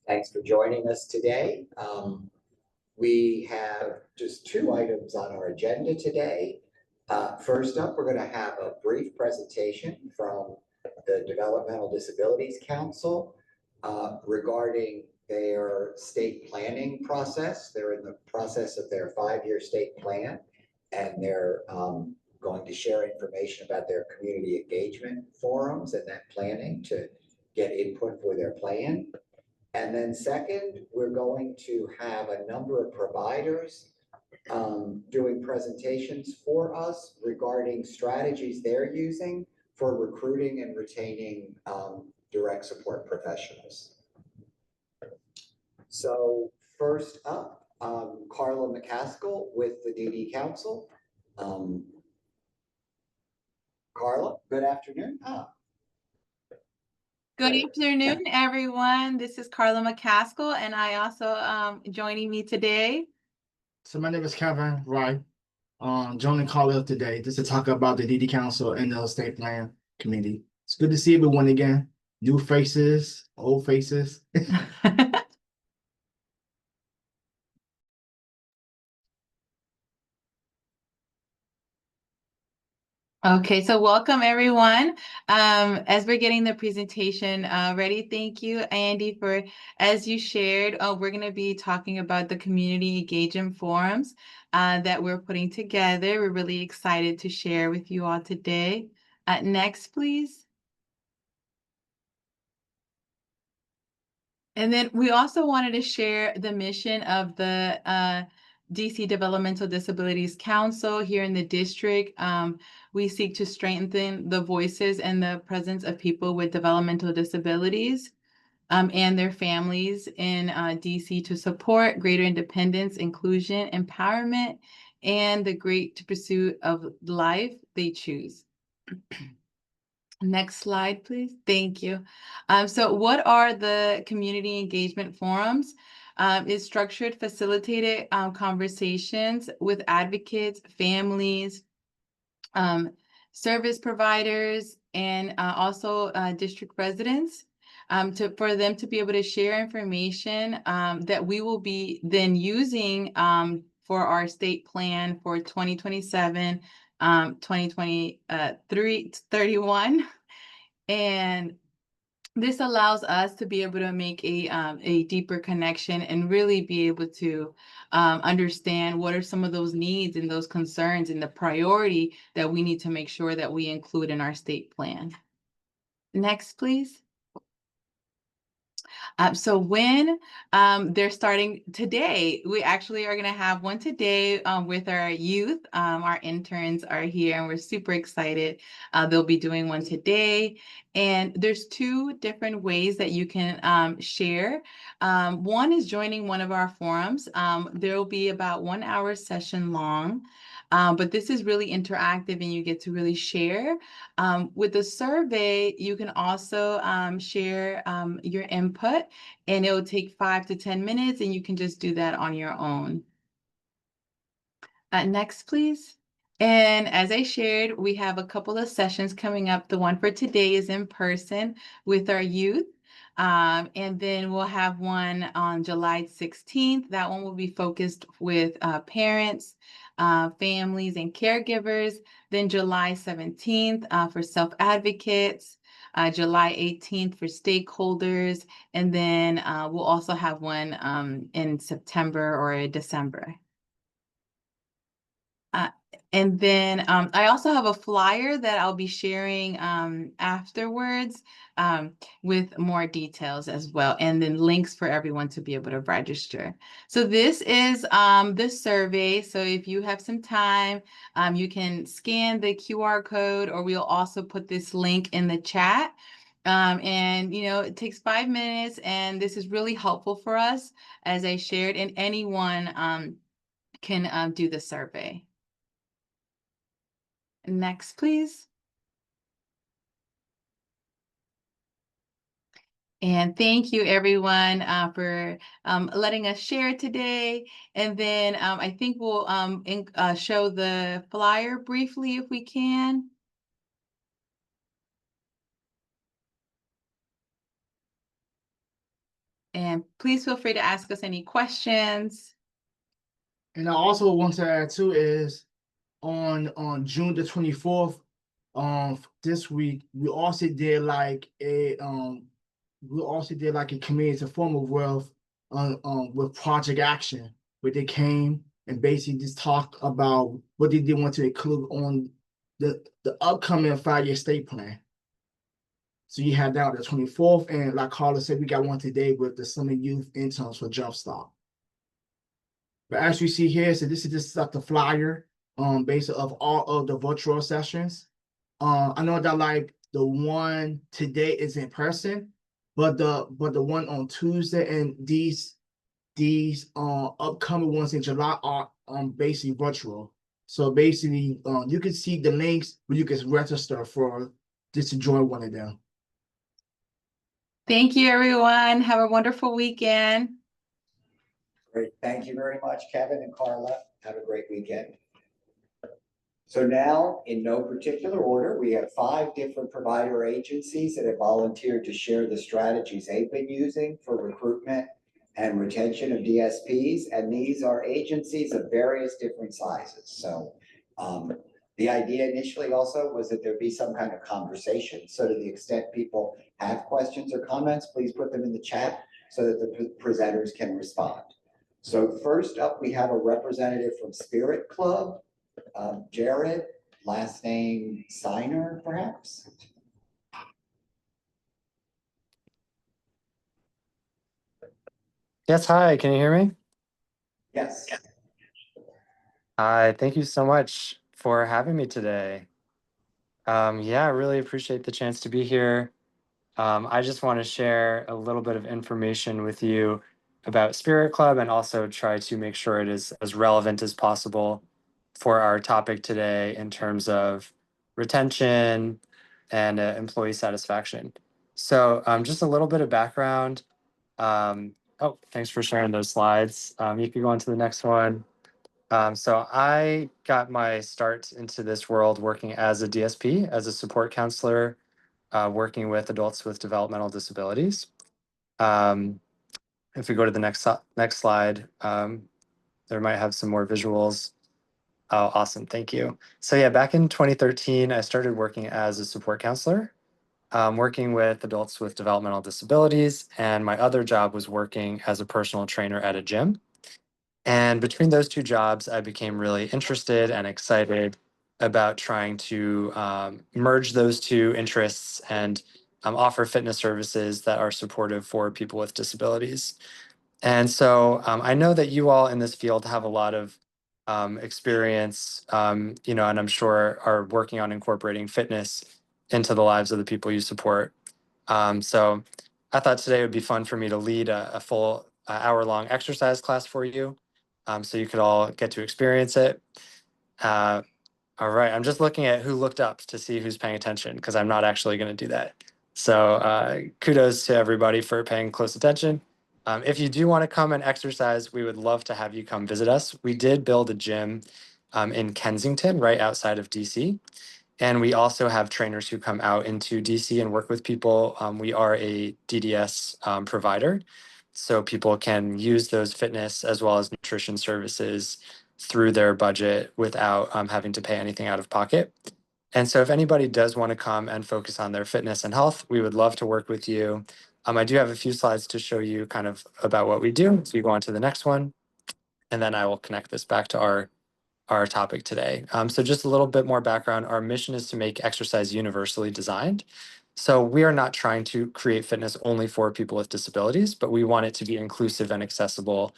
Thanks for joining us today. We have just two items on our agenda today. First up, we're going to have a brief presentation from the Developmental Disabilities Council regarding their state planning process. They're in the process of their 5-year state plan, and they're going to share information about their community engagement forums and that planning to get input for their plan. And then second, we're going to have a number of providers doing presentations for us regarding strategies they're using for recruiting and retaining direct support professionals. So first up, Carla McCaskill with the DD Council. Carla, good afternoon. Good afternoon, everyone. This is Carla McCaskill, and I also joining me today. So my name is Kevin Wright. Joining Carla today just to talk about the DD Council and the State Plan Committee. It's good to see everyone again. New faces, old faces. Okay, so welcome everyone. As we're getting the presentation ready, thank you, Andy, for, as you shared, we're going to be talking about the community engagement forums that we're putting together. We're really excited to share with you all today. Next, please. And then we also wanted to share the mission of the DC Developmental Disabilities Council here in the district. We seek to strengthen the voices and the presence of people with developmental disabilities and their families in DC to support greater independence, inclusion, empowerment, and the great pursuit of life they choose. Next slide, please. Thank you. So what are the community engagement forums? It's structured, facilitated conversations with advocates, families, service providers, and also district residents for them to be able to share information that we will be then using for our state plan for 2027, 2031. And this allows us to be able to make a deeper connection and really be able to understand what are some of those needs and those concerns and the priority that we need to make sure that we include in our state plan. Next, please. So when they're starting today, we actually are going to have one today with our youth. Our interns are here and we're super excited. They'll be doing one today. And there's two different ways that you can share. One is joining one of our forums. There will be about 1 hour session long. But this is really interactive and you get to really share. With the survey, you can also share your input and it will take 5 to 10 minutes and you can just do that on your own. Next, please. And as I shared, we have a couple of sessions coming up. The one for today is in person with our youth. And then we'll have one on July 16th. That one will be focused with parents, families, and caregivers. Then July 17th for self-advocates, July 18th for stakeholders, and then we'll also have one in September or December. And then I also have a flyer that I'll be sharing afterwards with more details as well, and then links for everyone to be able to register. So this is the survey. So if you have some time, you can scan the QR code, or we'll also put this link in the chat. And, you know, it takes 5 minutes, and this is really helpful for us, as I shared, and anyone can do the survey. Next, please. And thank you, everyone, for letting us share today. And then I think we'll show the flyer briefly if we can. And please feel free to ask us any questions. And I also want to add too is on June the 24th, this week, we also did like a community form of wealth with Project Action, where they came and basically just talked about what they did want to include on the upcoming 5-year state plan. So you had that on the 24th, and like Carla said, we got one today with the Summer Youth Interns for Jumpstart. But as you see here, so this is just like the flyer, based of all of the virtual sessions. I know that like the one today is in person, but the one on Tuesday and these upcoming ones in July are basically virtual. So basically, you can see the links where you can register for just to join one of them. Thank you, everyone. Have a wonderful weekend. Great. Thank you very much, Kevin and Carla. Have a great weekend. So now, in no particular order, we have 5 different provider agencies that have volunteered to share the strategies they've been using for recruitment and retention of DSPs. And these are agencies of various different sizes. So the idea initially also was that there'd be some kind of conversation. So to the extent people have questions or comments, please put them in the chat so that the presenters can respond. So first up, we have a representative from Spirit Club, Jared, last name Signer, perhaps? Yes, hi, can you hear me? Yes. Hi, thank you so much for having me today. Yeah, I really appreciate the chance to be here. I just want to share a little bit of information with you about Spirit Club and also try to make sure it is as relevant as possible for our topic today in terms of retention and employee satisfaction. So just a little bit of background. Oh, thanks for sharing those slides. You could go on to the next one. So I got my start into this world working as a DSP, as a support counselor, working with adults with developmental disabilities. If we go to the next slide, there might have some more visuals. Oh, awesome, thank you. So yeah, back in 2013, I started working as a support counselor, working with adults with developmental disabilities, and my other job was working as a personal trainer at a gym. And between those 2 jobs, I became really interested and excited about trying to merge those 2 interests and offer fitness services that are supportive for people with disabilities. And so I know that you all in this field have a lot of experience, and I'm sure are working on incorporating fitness into the lives of the people you support. So I thought today would be fun for me to lead a full hour-long exercise class for you, so you could all get to experience it. All right, I'm just looking at who looked up to see who's paying attention, because I'm not actually going to do that. So kudos to everybody for paying close attention. If you do want to come and exercise, we would love to have you come visit us. We did build a gym in Kensington, right outside of DC. And we also have trainers who come out into DC and work with people. We are a DDS provider, so people can use those fitness as well as nutrition services through their budget without having to pay anything out of pocket. And so if anybody does want to come and focus on their fitness and health, we would love to work with you. I do have a few slides to show you kind of about what we do. So you go on to the next one, and then I will connect this back to our topic today. So just a little bit more background. Our mission is to make exercise universally designed. So we are not trying to create fitness only for people with disabilities, but we want it to be inclusive and accessible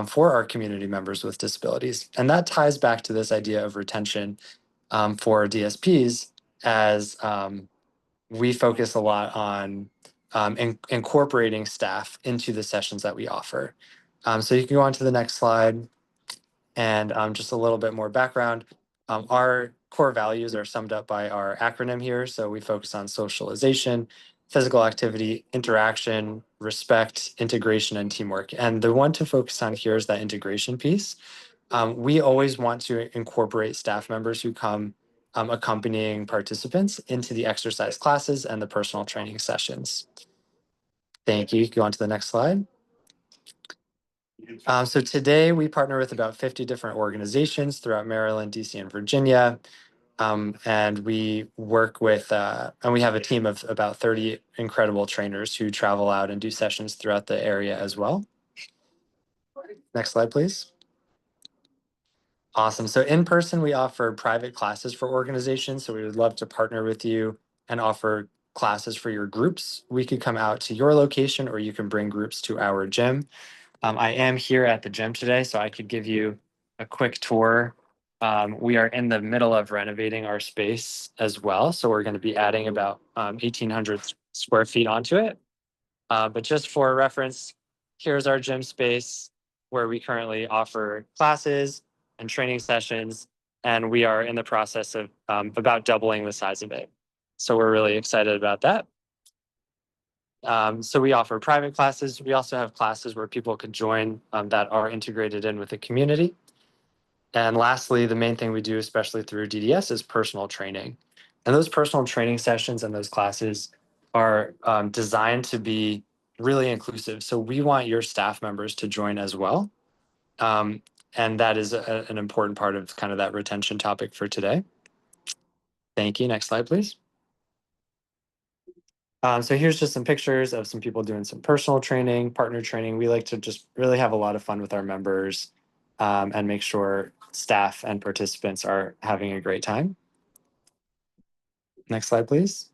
for our community members with disabilities. And that ties back to this idea of retention for DSPs, as we focus a lot on incorporating staff into the sessions that we offer. So you can go on to the next slide. And just a little bit more background. Our core values are summed up by our acronym here. So we focus on socialization, physical activity, interaction, respect, integration, and teamwork. And the one to focus on here is that integration piece. We always want to incorporate staff members who come accompanying participants into the exercise classes and the personal training sessions. Thank you. Go on to the next slide. So today we partner with about 50 different organizations throughout Maryland, DC, and Virginia. And we work with, and we have a team of about 30 incredible trainers who travel out and do sessions throughout the area as well. Next slide, please. Awesome. So in person, we offer private classes for organizations. So we would love to partner with you and offer classes for your groups. We could come out to your location or you can bring groups to our gym. I am here at the gym today, so I could give you a quick tour. We are in the middle of renovating our space as well. So we're going to be adding about 1,800 square feet onto it. But just for reference, here's our gym space where we currently offer classes and training sessions. And we are in the process of about doubling the size of it. So we're really excited about that. So we offer private classes. We also have classes where people can join that are integrated in with the community. And lastly, the main thing we do, especially through DDS, is personal training. And those personal training sessions and those classes are designed to be really inclusive. So we want your staff members to join as well. And that is an important part of kind of that retention topic for today. Thank you. Next slide, please. So here's just some pictures of some people doing some personal training, partner training. We like to just really have a lot of fun with our members and make sure staff and participants are having a great time. Next slide, please.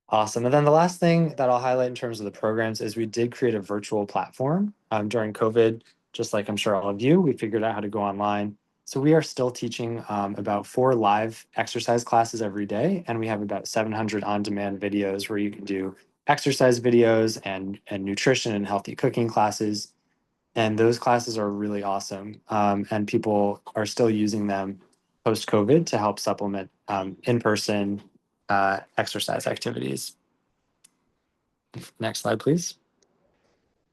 Awesome. And then the last thing that I'll highlight in terms of the programs is we did create a virtual platform during COVID, just like I'm sure all of you, we figured out how to go online. So we are still teaching about 4 live exercise classes every day, and we have about 700 on-demand videos where you can do exercise videos and nutrition and healthy cooking classes. And those classes are really awesome, and people are still using them post-COVID to help supplement in-person exercise activities. Next slide, please.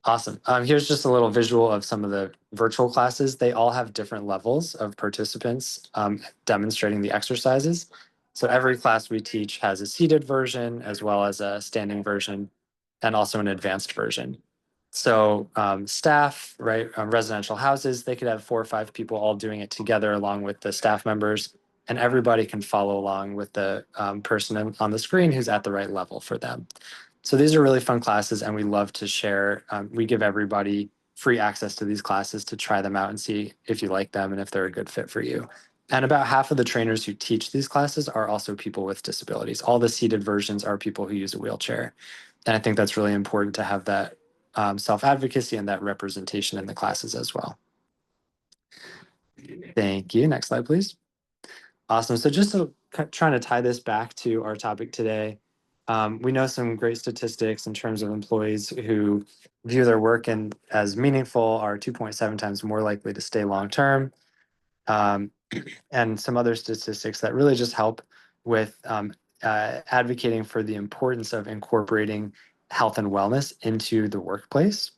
Awesome. Here's just a little visual of some of the virtual classes. They all have different levels of participants demonstrating the exercises. So every class we teach has a seated version as well as a standing version and also an advanced version. So staff, right, residential houses, they could have 4 or 5 people all doing it together along with the staff members, and everybody can follow along with the person on the screen who's at the right level for them. So these are really fun classes, and we love to share. We give everybody free access to these classes to try them out and see if you like them and if they're a good fit for you. And about half of the trainers who teach these classes are also people with disabilities. All the seated versions are people who use a wheelchair. And I think that's really important to have that self-advocacy and that representation in the classes as well. Thank you. Next slide, please. Awesome. So just trying to tie this back to our topic today, we know some great statistics in terms of employees who view their work as meaningful are 2.7 times more likely to stay long-term. And some other statistics that really just help with advocating for the importance of incorporating health and wellness into the workplace.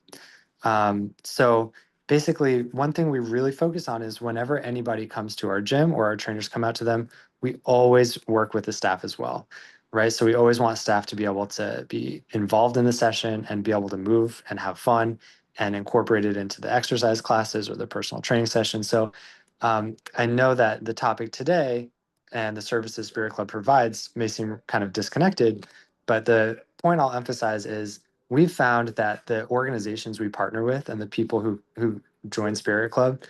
So basically, one thing we really focus on is whenever anybody comes to our gym or our trainers come out to them, we always work with the staff as well, right? So we always want staff to be able to be involved in the session and be able to move and have fun and incorporate it into the exercise classes or the personal training sessions. So I know that the topic today and the services Spirit Club provides may seem kind of disconnected, but the point I'll emphasize is we've found that the organizations we partner with and the people who join Spirit Club,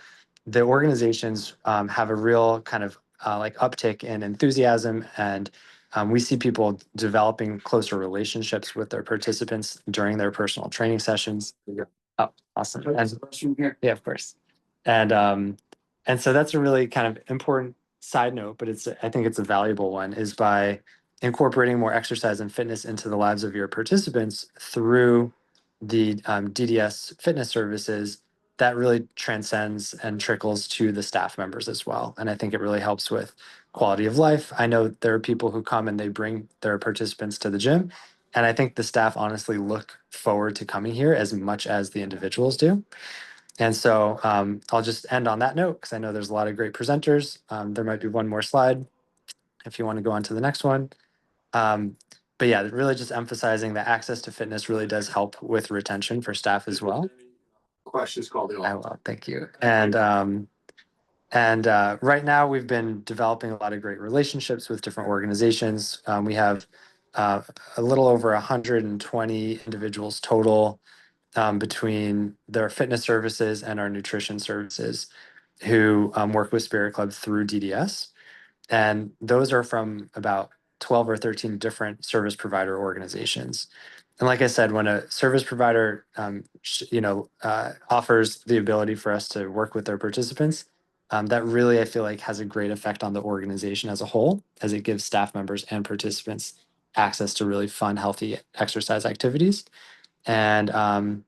the organizations have a real kind of like uptick in enthusiasm, and we see people developing closer relationships with their participants during their personal training sessions. Oh, awesome. Yeah, of course. And so that's a really kind of important side note, but I think it's a valuable one, is by incorporating more exercise and fitness into the lives of your participants through the DDS fitness services, that really transcends and trickles to the staff members as well. And I think it really helps with quality of life. I know there are people who come and they bring their participants to the gym, and I think the staff honestly look forward to coming here as much as the individuals do. And so I'll just end on that note because I know there's a lot of great presenters. There might be one more slide if you want to go on to the next one. But yeah, really just emphasizing that access to fitness really does help with retention for staff as well. Questions called in. I will, thank you. And right now, we've been developing a lot of great relationships with different organizations. We have a little over 120 individuals total between their fitness services and our nutrition services who work with Spirit Club through DDS. And those are from about 12 or 13 different service provider organizations. And like I said, when a service provider, offers the ability for us to work with their participants, that really, I feel like, has a great effect on the organization as a whole, as it gives staff members and participants access to really fun, healthy exercise activities. And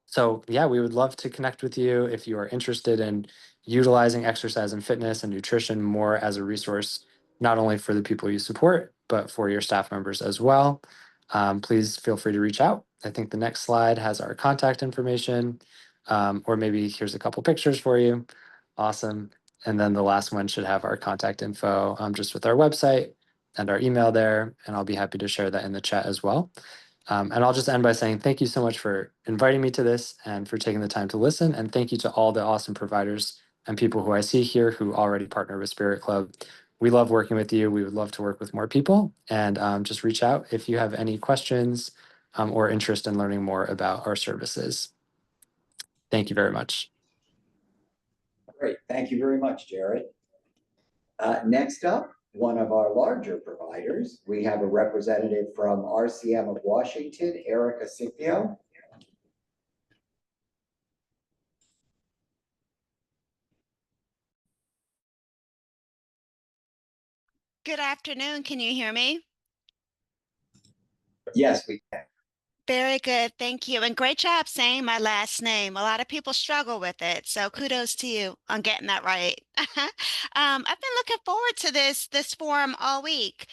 so, yeah, we would love to connect with you if you are interested in utilizing exercise and fitness and nutrition more as a resource, not only for the people you support, but for your staff members as well. Please feel free to reach out. I think the next slide has our contact information, or maybe here's a couple pictures for you. Awesome. And then the last one should have our contact info just with our website and our email there. And I'll be happy to share that in the chat as well. And I'll just end by saying thank you so much for inviting me to this and for taking the time to listen. And thank you to all the awesome providers and people who I see here who already partner with Spirit Club. We love working with you. We would love to work with more people. And just reach out if you have any questions or interest in learning more about our services. Thank you very much. Great. Thank you very much, Jared. Next up, one of our larger providers, we have a representative from RCM of Washington, Erica Scipio. Good afternoon. Can you hear me? Yes, we can. Very good. Thank you. And great job saying my last name. A lot of people struggle with it. So kudos to you on getting that right. I've been looking forward to this forum all week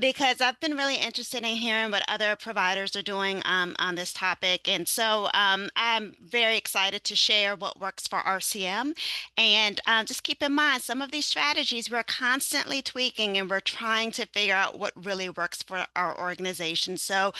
because I've been really interested in hearing what other providers are doing on this topic. And so I'm very excited to share what works for RCM. And just keep in mind, some of these strategies we're constantly tweaking and we're trying to figure out what really works for our organization. So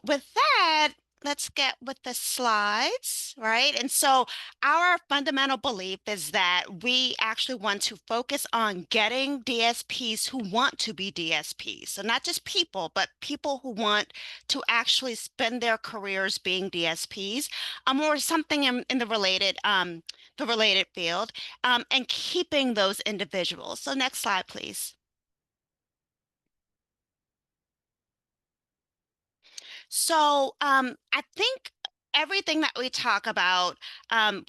with that, let's get with the slides, right? And so our fundamental belief is that we actually want to focus on getting DSPs who want to be DSPs. So not just people, but people who want to actually spend their careers being DSPs, or something in the related field, and keeping those individuals. So next slide, please. So I think everything that we talk about,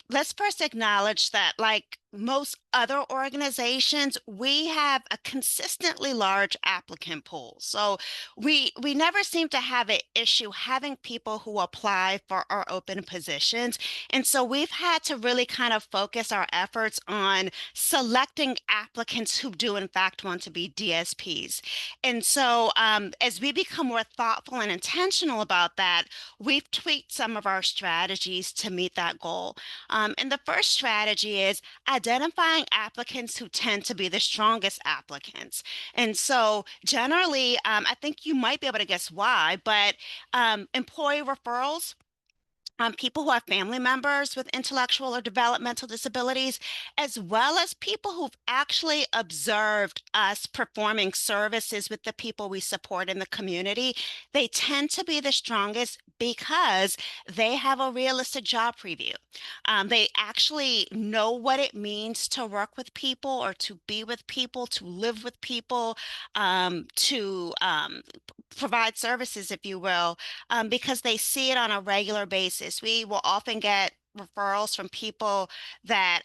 let's first acknowledge that, like most other organizations, we have a consistently large applicant pool. So we never seem to have an issue having people who apply for our open positions. And so we've had to really kind of focus our efforts on selecting applicants who do in fact want to be DSPs. And so as we become more thoughtful and intentional about that, we've tweaked some of our strategies to meet that goal. And the first strategy is identifying applicants who tend to be the strongest applicants. And so generally, I think you might be able to guess why, but employee referrals, people who have family members with intellectual or developmental disabilities, as well as people who've actually observed us performing services with the people we support in the community, they tend to be the strongest because they have a realistic job preview. They actually know what it means to work with people or to be with people, to live with people, to provide services, if you will, because they see it on a regular basis. We will often get referrals from people that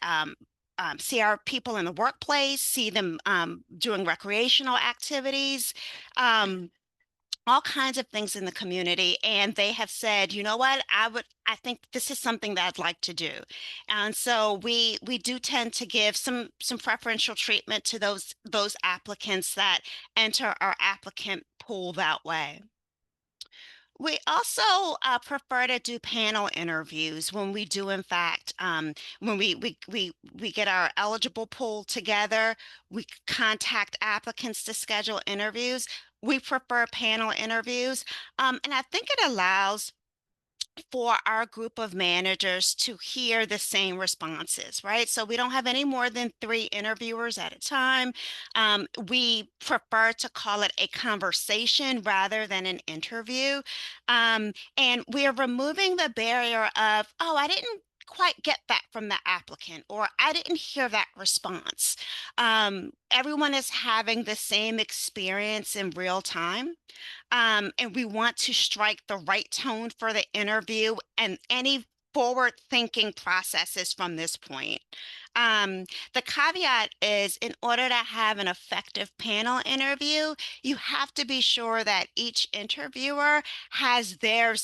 see our people in the workplace, see them doing recreational activities, all kinds of things in the community. And they have said, you know what, I think this is something that I'd like to do. And so we do tend to give some preferential treatment to those applicants that enter our applicant pool that way. We also prefer to do panel interviews when we do, in fact, when we get our eligible pool together, we contact applicants to schedule interviews. We prefer panel interviews, and I think it allows for our group of managers to hear the same responses, right? So we don't have any more than 3 interviewers at a time. We prefer to call it a conversation rather than an interview. And we are removing the barrier of, oh, I didn't quite get that from the applicant, or I didn't hear that response. Everyone is having the same experience in real time. And we want to strike the right tone for the interview and any forward thinking processes from this point. The caveat is, in order to have an effective panel interview, you have to be sure that each interviewer has their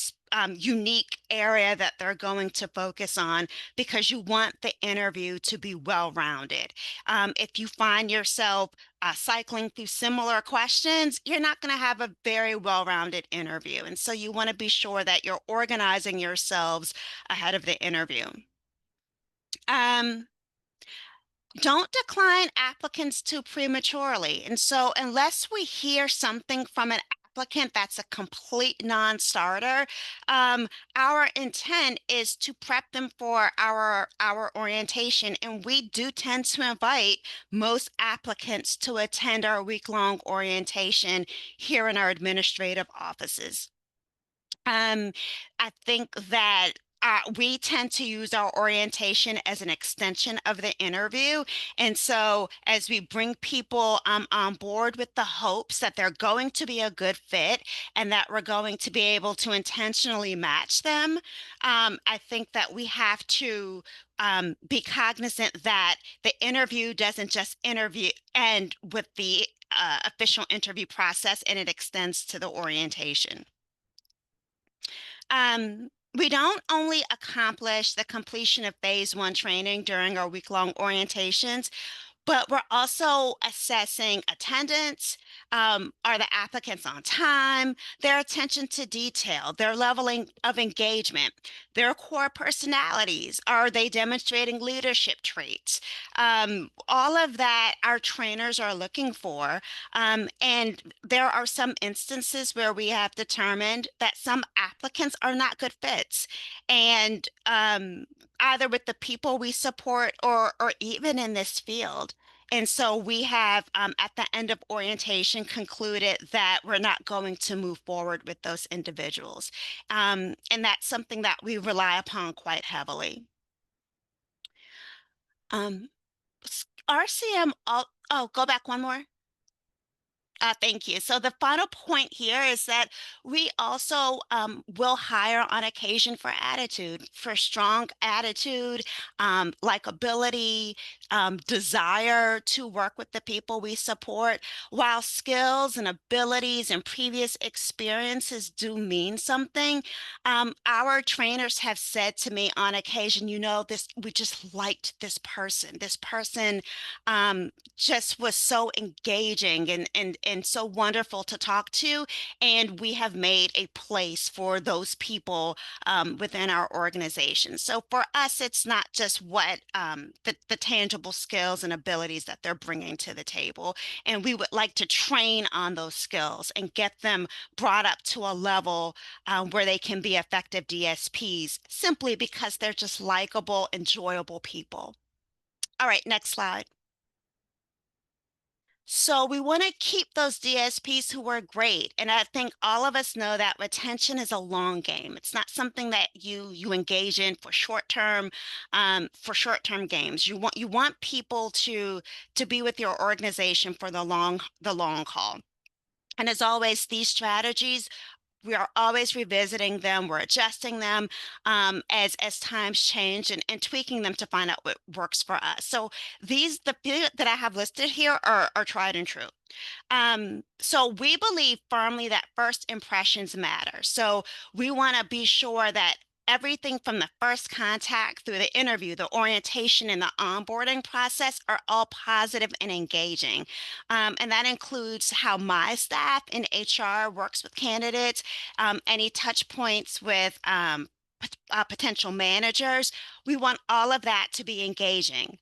unique area that they're going to focus on, because you want the interview to be well-rounded. If you find yourself cycling through similar questions, you're not going to have a very well-rounded interview. And so you want to be sure that you're organizing yourselves ahead of the interview. Don't decline applicants too prematurely. And so unless we hear something from an applicant that's a complete non-starter, our intent is to prep them for our orientation. And we do tend to invite most applicants to attend our week-long orientation here in our administrative offices. I think that we tend to use our orientation as an extension of the interview. And so as we bring people on board with the hopes that they're going to be a good fit and that we're going to be able to intentionally match them, I think that we have to be cognizant that the interview doesn't just end with the official interview process, and it extends to the orientation. We don't only accomplish the completion of phase 1 training during our week-long orientations, but we're also assessing attendance. Are the applicants on time? Their attention to detail, their leveling of engagement, their core personalities. Are they demonstrating leadership traits? All of that our trainers are looking for. And there are some instances where we have determined that some applicants are not good fits. And either with the people we support or even in this field. And so we have, at the end of orientation, concluded that we're not going to move forward with those individuals. And that's something that we rely upon quite heavily. RCM, oh, go back one more. Thank you. So the final point here is that we also will hire on occasion for attitude, for strong attitude, likability, desire to work with the people we support. While skills and abilities and previous experiences do mean something, our trainers have said to me on occasion, you know, we just liked this person. This person just was so engaging and so wonderful to talk to. And we have made a place for those people within our organization. So for us, it's not just what the tangible skills and abilities that they're bringing to the table. And we would like to train on those skills and get them brought up to a level where they can be effective DSPs, simply because they're just likable, enjoyable people. All right, next slide. So we want to keep those DSPs who are great. And I think all of us know that retention is a long game. It's not something that you engage in for short-term games. You want people to be with your organization for the long haul. And as always, these strategies, we are always revisiting them. We're adjusting them as times change and tweaking them to find out what works for us. So the few that I have listed here are tried and true. So we believe firmly that first impressions matter. So we want to be sure that everything from the first contact through the interview, the orientation, and the onboarding process are all positive and engaging. And that includes how my staff in HR works with candidates, any touch points with potential managers. We want all of that to be engaging.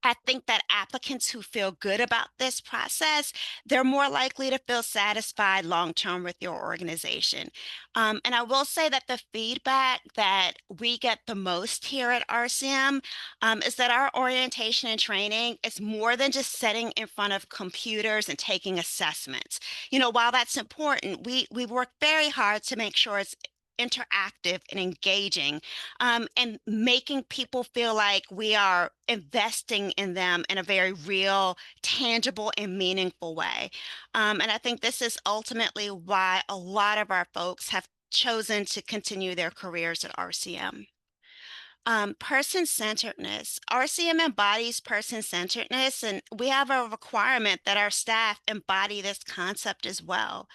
I think that applicants who feel good about this process, they're more likely to feel satisfied long-term with your organization. And I will say that the feedback that we get the most here at RCM is that our orientation and training is more than just sitting in front of computers and taking assessments. You know, while that's important, we work very hard to make sure it's interactive and engaging, and making people feel like we are investing in them in a very real, tangible, and meaningful way. And I think this is ultimately why a lot of our folks have chosen to continue their careers at RCM. Person-centeredness. RCM embodies person-centeredness, and we have a requirement that our staff embody this concept as well.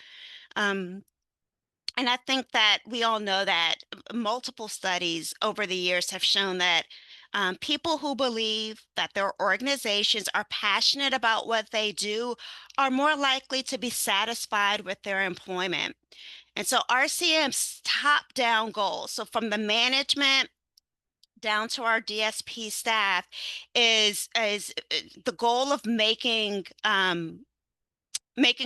And I think that we all know that multiple studies over the years have shown that people who believe that their organizations are passionate about what they do are more likely to be satisfied with their employment. And so RCM's top-down goals, so from the management down to our DSP staff, is the goal of making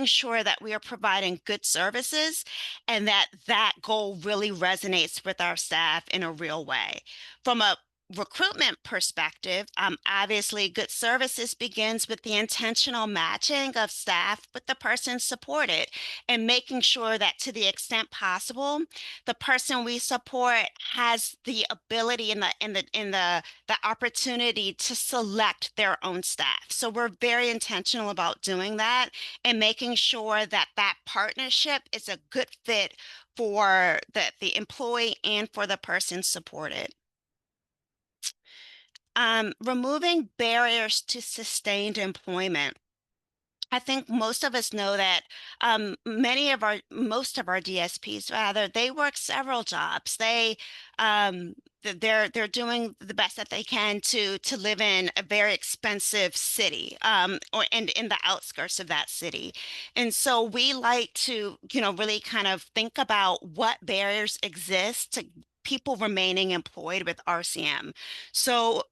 sure that we are providing good services and that that goal really resonates with our staff in a real way. From a recruitment perspective, obviously good services begins with the intentional matching of staff with the person supported and making sure that to the extent possible, the person we support has the ability and the opportunity to select their own staff. So we're very intentional about doing that and making sure that that partnership is a good fit for the employee and for the person supported. Removing barriers to sustained employment. I think most of us know that most of our DSPs rather, they work several jobs. They're doing the best that they can to live in a very expensive city, and in the outskirts of that city. And so we like to, really kind of think about what barriers exist to people remaining employed with RCM. So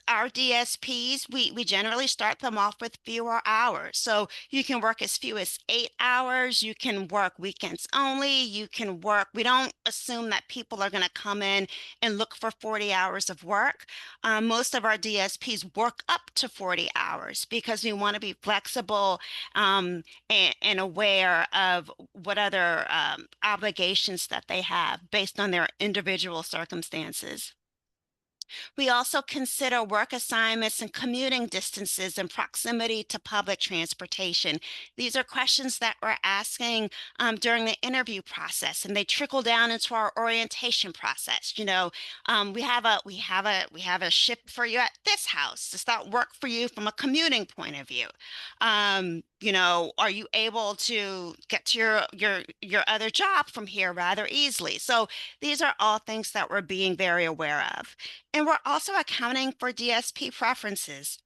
our DSPs, we generally start them off with fewer hours. So you can work as few as 8 hours. You can work weekends only. We don't assume that people are going to come in and look for 40 hours of work. Most of our DSPs work up to 40 hours because we want to be flexible, and aware of what other obligations that they have based on their individual circumstances. We also consider work assignments and commuting distances and proximity to public transportation. These are questions that we're asking during the interview process, and they trickle down into our orientation process. We have a shift for you at this house. Does that work for you from a commuting point of view? Are you able to get to your other job from here rather easily? So these are all things that we're being very aware of. And we're also accounting for DSP preferences.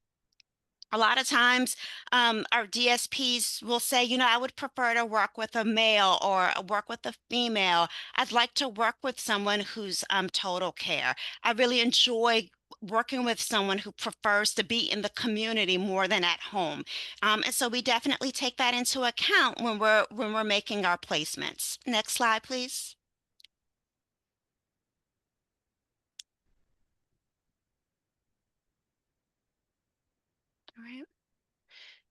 A lot of times, our DSPs will say, I would prefer to work with a male or work with a female. I'd like to work with someone who's total care. I really enjoy working with someone who prefers to be in the community more than at home. And so we definitely take that into account when we're making our placements. Next slide, please.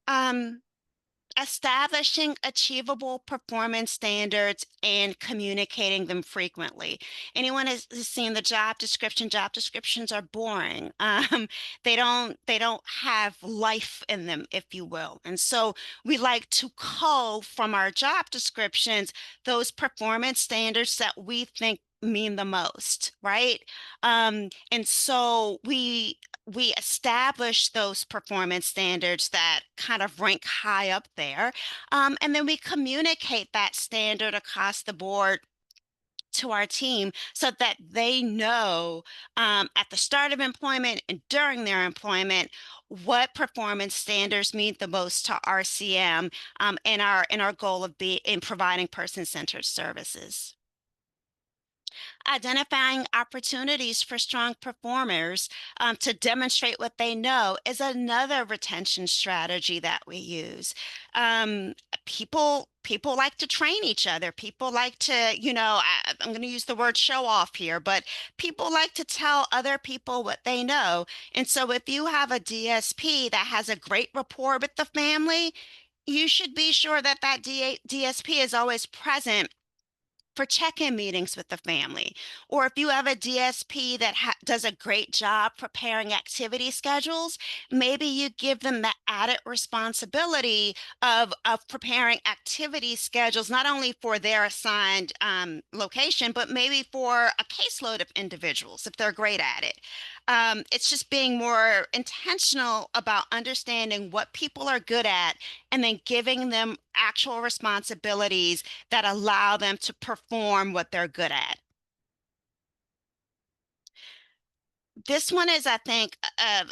All right. Establishing achievable performance standards and communicating them frequently. Anyone has seen the job description? Job descriptions are boring. They don't have life in them, if you will. And so we like to cull from our job descriptions those performance standards that we think mean the most, right? And so we establish those performance standards that kind of rank high up there. And then we communicate that standard across the board to our team so that they know at the start of employment and during their employment what performance standards mean the most to RCM, in our goal of providing person-centered services. Identifying opportunities for strong performers to demonstrate what they know is another retention strategy that we use. People like to train each other. People like to, I'm going to use the word show off here, but people like to tell other people what they know. And so if you have a DSP that has a great rapport with the family, you should be sure that DSP is always present for check-in meetings with the family. Or if you have a DSP that does a great job preparing activity schedules, maybe you give them the added responsibility of preparing activity schedules, not only for their assigned location, but maybe for a caseload of individuals if they're great at it. It's just being more intentional about understanding what people are good at and then giving them actual responsibilities that allow them to perform what they're good at. This one is, I think,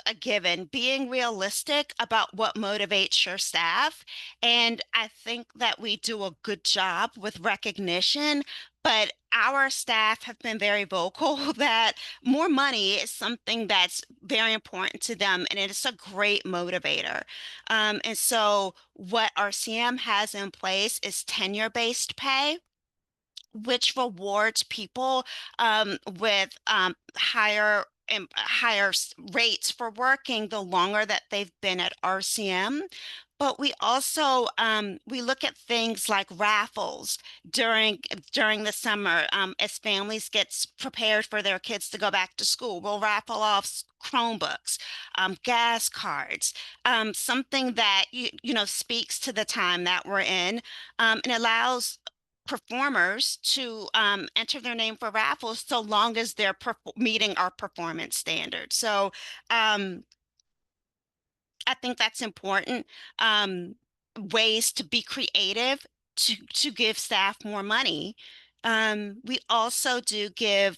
a given, being realistic about what motivates your staff. And I think that we do a good job with recognition, but our staff have been very vocal that more money is something that's very important to them, and it's a great motivator. And so what RCM has in place is tenure-based pay, which rewards people with higher rates for working the longer that they've been at RCM. But we also we look at things like raffles during the summer as families get prepared for their kids to go back to school. We'll raffle off Chromebooks, gas cards, something that speaks to the time that we're in, and allows performers to enter their name for raffles so long as they're meeting our performance standards. So I think that's important. Ways to be creative to give staff more money. We also do give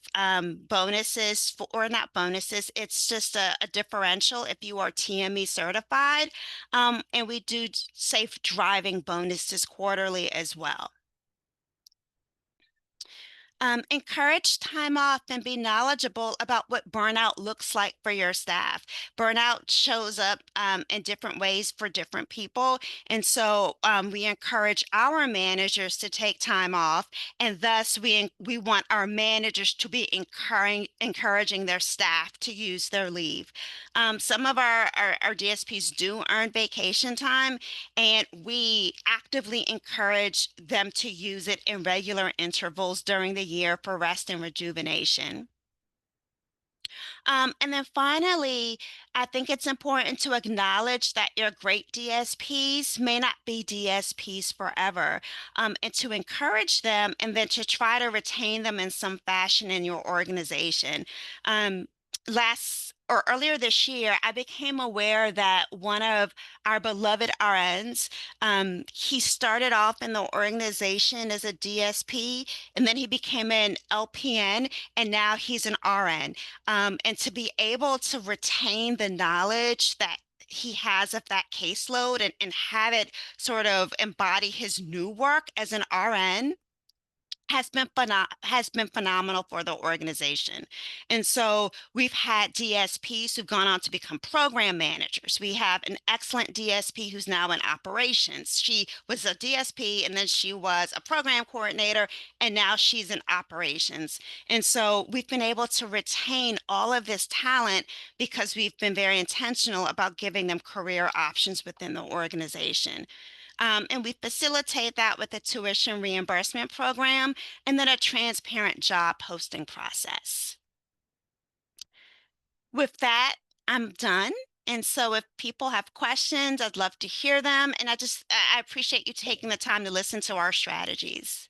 bonuses or not bonuses, it's just a differential if you are TME certified. And we do safe driving bonuses quarterly as well. Encourage time off and be knowledgeable about what burnout looks like for your staff. Burnout shows up in different ways for different people. And so we encourage our managers to take time off. And thus we want our managers to be encouraging their staff to use their leave. Some of our DSPs do earn vacation time, and we actively encourage them to use it in regular intervals during the year for rest and rejuvenation. And then finally, I think it's important to acknowledge that your great DSPs may not be DSPs forever, and to encourage them and then to try to retain them in some fashion in your organization. Earlier this year, I became aware that one of our beloved RNs, he started off in the organization as a DSP, and then he became an LPN, and now he's an RN. And to be able to retain the knowledge that he has of that caseload and have it sort of embody his new work as an RN has been phenomenal for the organization. And so we've had DSPs who've gone on to become program managers. We have an excellent DSP who's now in operations. She was a DSP and then she was a program coordinator, and now she's in operations. And so we've been able to retain all of this talent because we've been very intentional about giving them career options within the organization. And we facilitate that with a tuition reimbursement program and then a transparent job posting process. With that, I'm done. And so if people have questions, I'd love to hear them. And I appreciate you taking the time to listen to our strategies.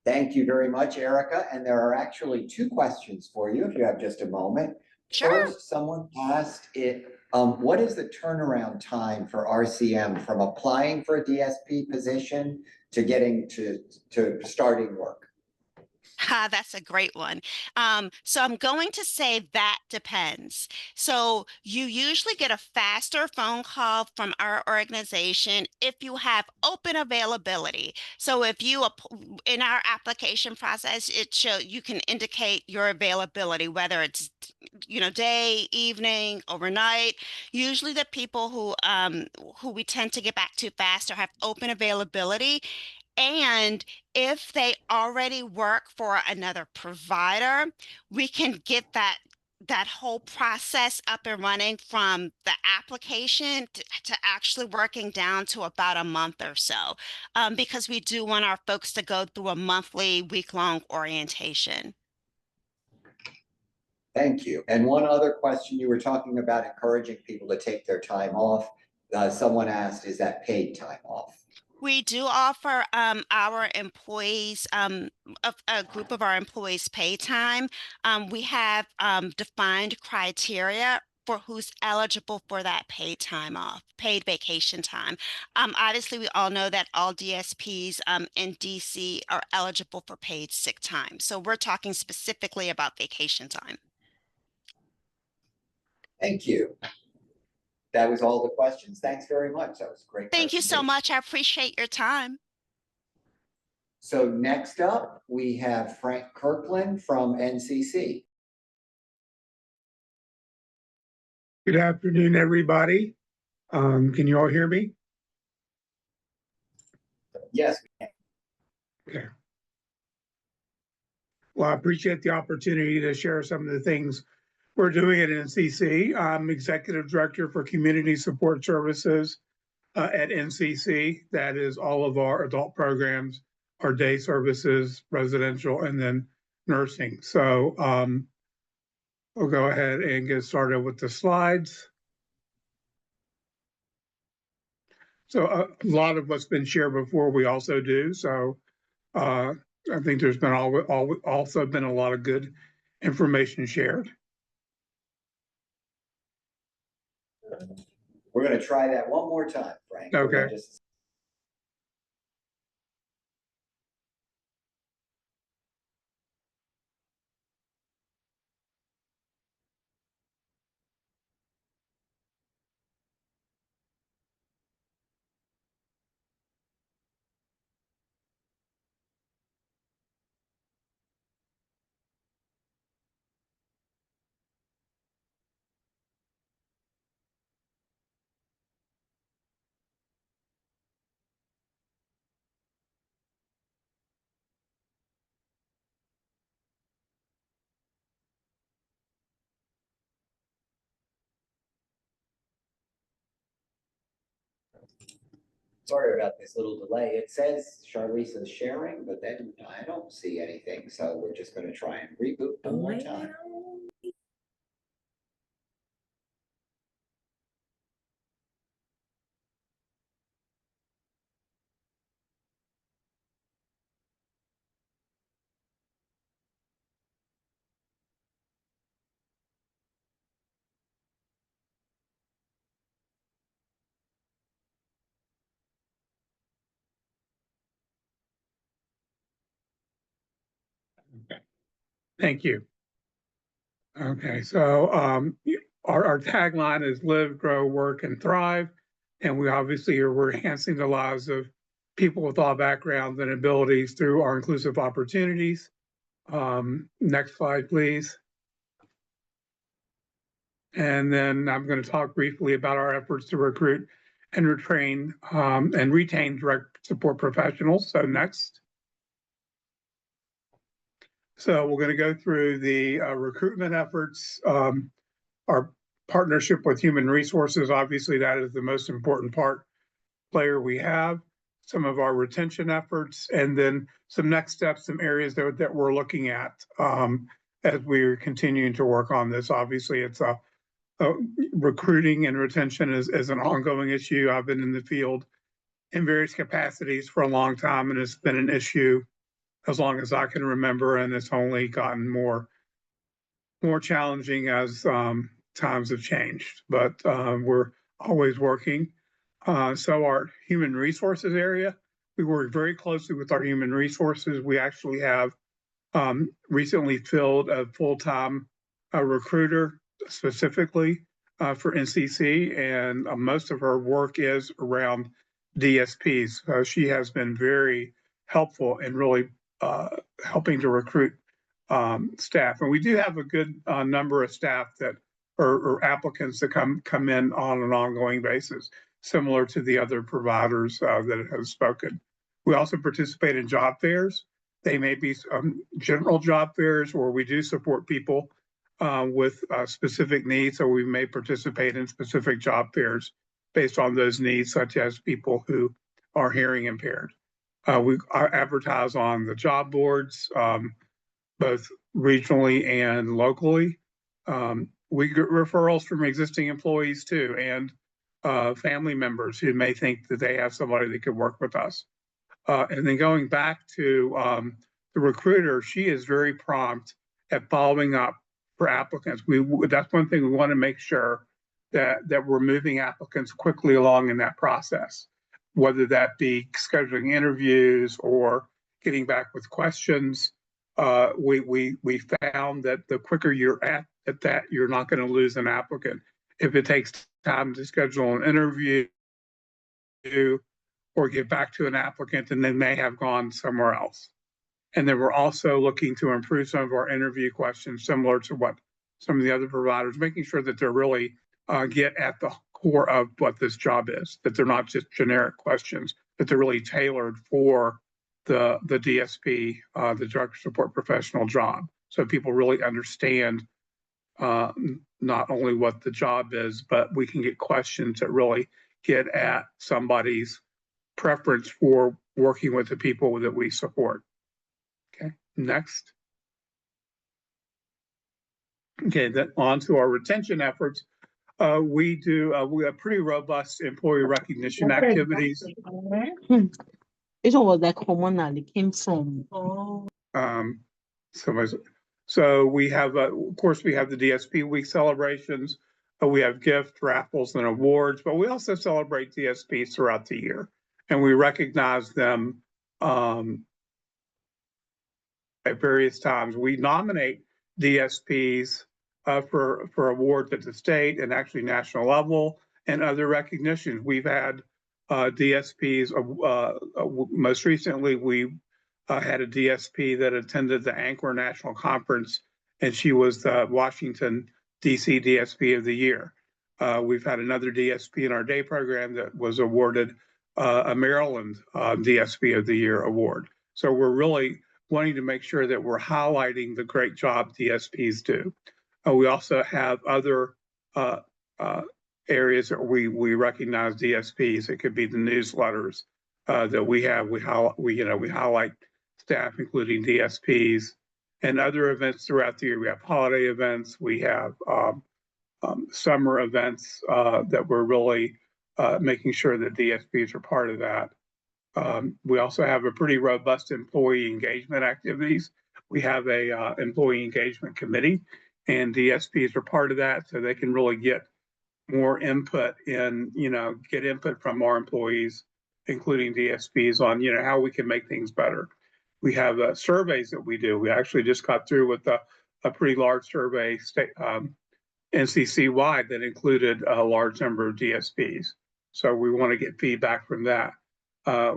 Thank you very much, Erica. And there are actually two questions for you if you have just a moment. Sure. First, someone asked what is the turnaround time for RCM from applying for a DSP position to getting to starting work? That's a great one. So I'm going to say that depends. So you usually get a faster phone call from our organization if you have open availability. So if you in our application process, it show you can indicate your availability, whether it's day, evening, overnight. Usually the people who we tend to get back to faster have open availability. And if they already work for another provider, we can get that whole process up and running from the application to actually working down to about a month or so, because we do want our folks to go through a monthly, week-long orientation. Thank you. And one other question, you were talking about encouraging people to take their time off. Someone asked, is that paid time off? We do offer our employees, a group of our employees pay time. We have defined criteria for who's eligible for that paid time off, paid vacation time. Obviously, we all know that all DSPs in DC are eligible for paid sick time. So we're talking specifically about vacation time. Thank you. That was all the questions. Thanks very much. That was a great. Thank you so much. I appreciate your time. So next up, we have Frank Kirkland from NCC. Good afternoon, everybody. Can you all hear me? Yes. Okay. Well, I appreciate the opportunity to share some of the things we're doing at NCC. I'm Executive Director for Community Support Services at NCC. That is all of our adult programs, our day services, residential, and then nursing. So we'll go ahead and get started with the slides. So a lot of what's been shared before we also do. So I think there's been also been a lot of good information shared. We're going to try that one more time, Frank. Okay. Sorry about this little delay. It says Charlize is sharing, but then I don't see anything. So we're just going to try and reboot one more time. Thank you. Okay, so our tagline is live, grow, work, and thrive. And we obviously we're enhancing the lives of people with all backgrounds and abilities through our inclusive opportunities. Next slide, please. And then I'm going to talk briefly about our efforts to recruit and retain direct support professionals. So next. So we're going to go through the recruitment efforts, our partnership with human resources. Obviously, that is the most important player we have. Some of our retention efforts, and then some next steps, some areas that we're looking at as we're continuing to work on this. Obviously, it's recruiting and retention is an ongoing issue. I've been in the field in various capacities for a long time, and it's been an issue as long as I can remember, and it's only gotten more challenging as times have changed. But we're always working. So our human resources area, we work very closely with our human resources. We actually have recently filled a full-time recruiter specifically for NCC, and most of her work is around DSPs. She has been very helpful in really helping to recruit staff. And we do have a good number of staff that or applicants that come in on an ongoing basis, similar to the other providers that have spoken. We also participate in job fairs. They may be general job fairs where we do support people with specific needs, or we may participate in specific job fairs based on those needs, such as people who are hearing impaired. We advertise on the job boards, both regionally and locally. We get referrals from existing employees too, and family members who may think that they have somebody that could work with us. And then going back to the recruiter, she is very prompt at following up for applicants. That's one thing we want to make sure that we're moving applicants quickly along in that process, whether that be scheduling interviews or getting back with questions. We found that the quicker you're at that, you're not going to lose an applicant. If it takes time to schedule an interview or get back to an applicant, and they may have gone somewhere else. And then we're also looking to improve some of our interview questions, similar to what some of the other providers, making sure that they're really get at the core of what this job is, that they're not just generic questions, that they're really tailored for the DSP, the Director Support Professional job. So people really understand not only what the job is, but we can get questions that really get at somebody's preference for working with the people that we support. Okay, next. Okay, then on to our retention efforts. We have pretty robust employee recognition activities. This one was like hormonal. It came from. So we have, of course, we have the DSP week celebrations. We have gift raffles and awards, but we also celebrate DSPs throughout the year, and we recognize them at various times. We nominate DSPs for awards at the state and actually national level and other recognitions. We've had DSPs. Most recently, we had a DSP that attended the Anchor National Conference, and she was the Washington, D.C. DSP of the Year. We've had another DSP in our day program that was awarded a Maryland DSP of the Year award. So we're really wanting to make sure that we're highlighting the great job DSPs do. We also have other areas that we recognize DSPs. It could be the newsletters that we have. We highlight staff, including DSPs, and other events throughout the year. We have holiday events. We have summer events that we're really making sure that DSPs are part of that. We also have a pretty robust employee engagement activities. We have a employee engagement committee, and DSPs are part of that, so they can really get more input and get input from our employees, including DSPs, on how we can make things better. We have surveys that we do. We actually just got through with a pretty large survey NCC wide that included a large number of DSPs. So we want to get feedback from that.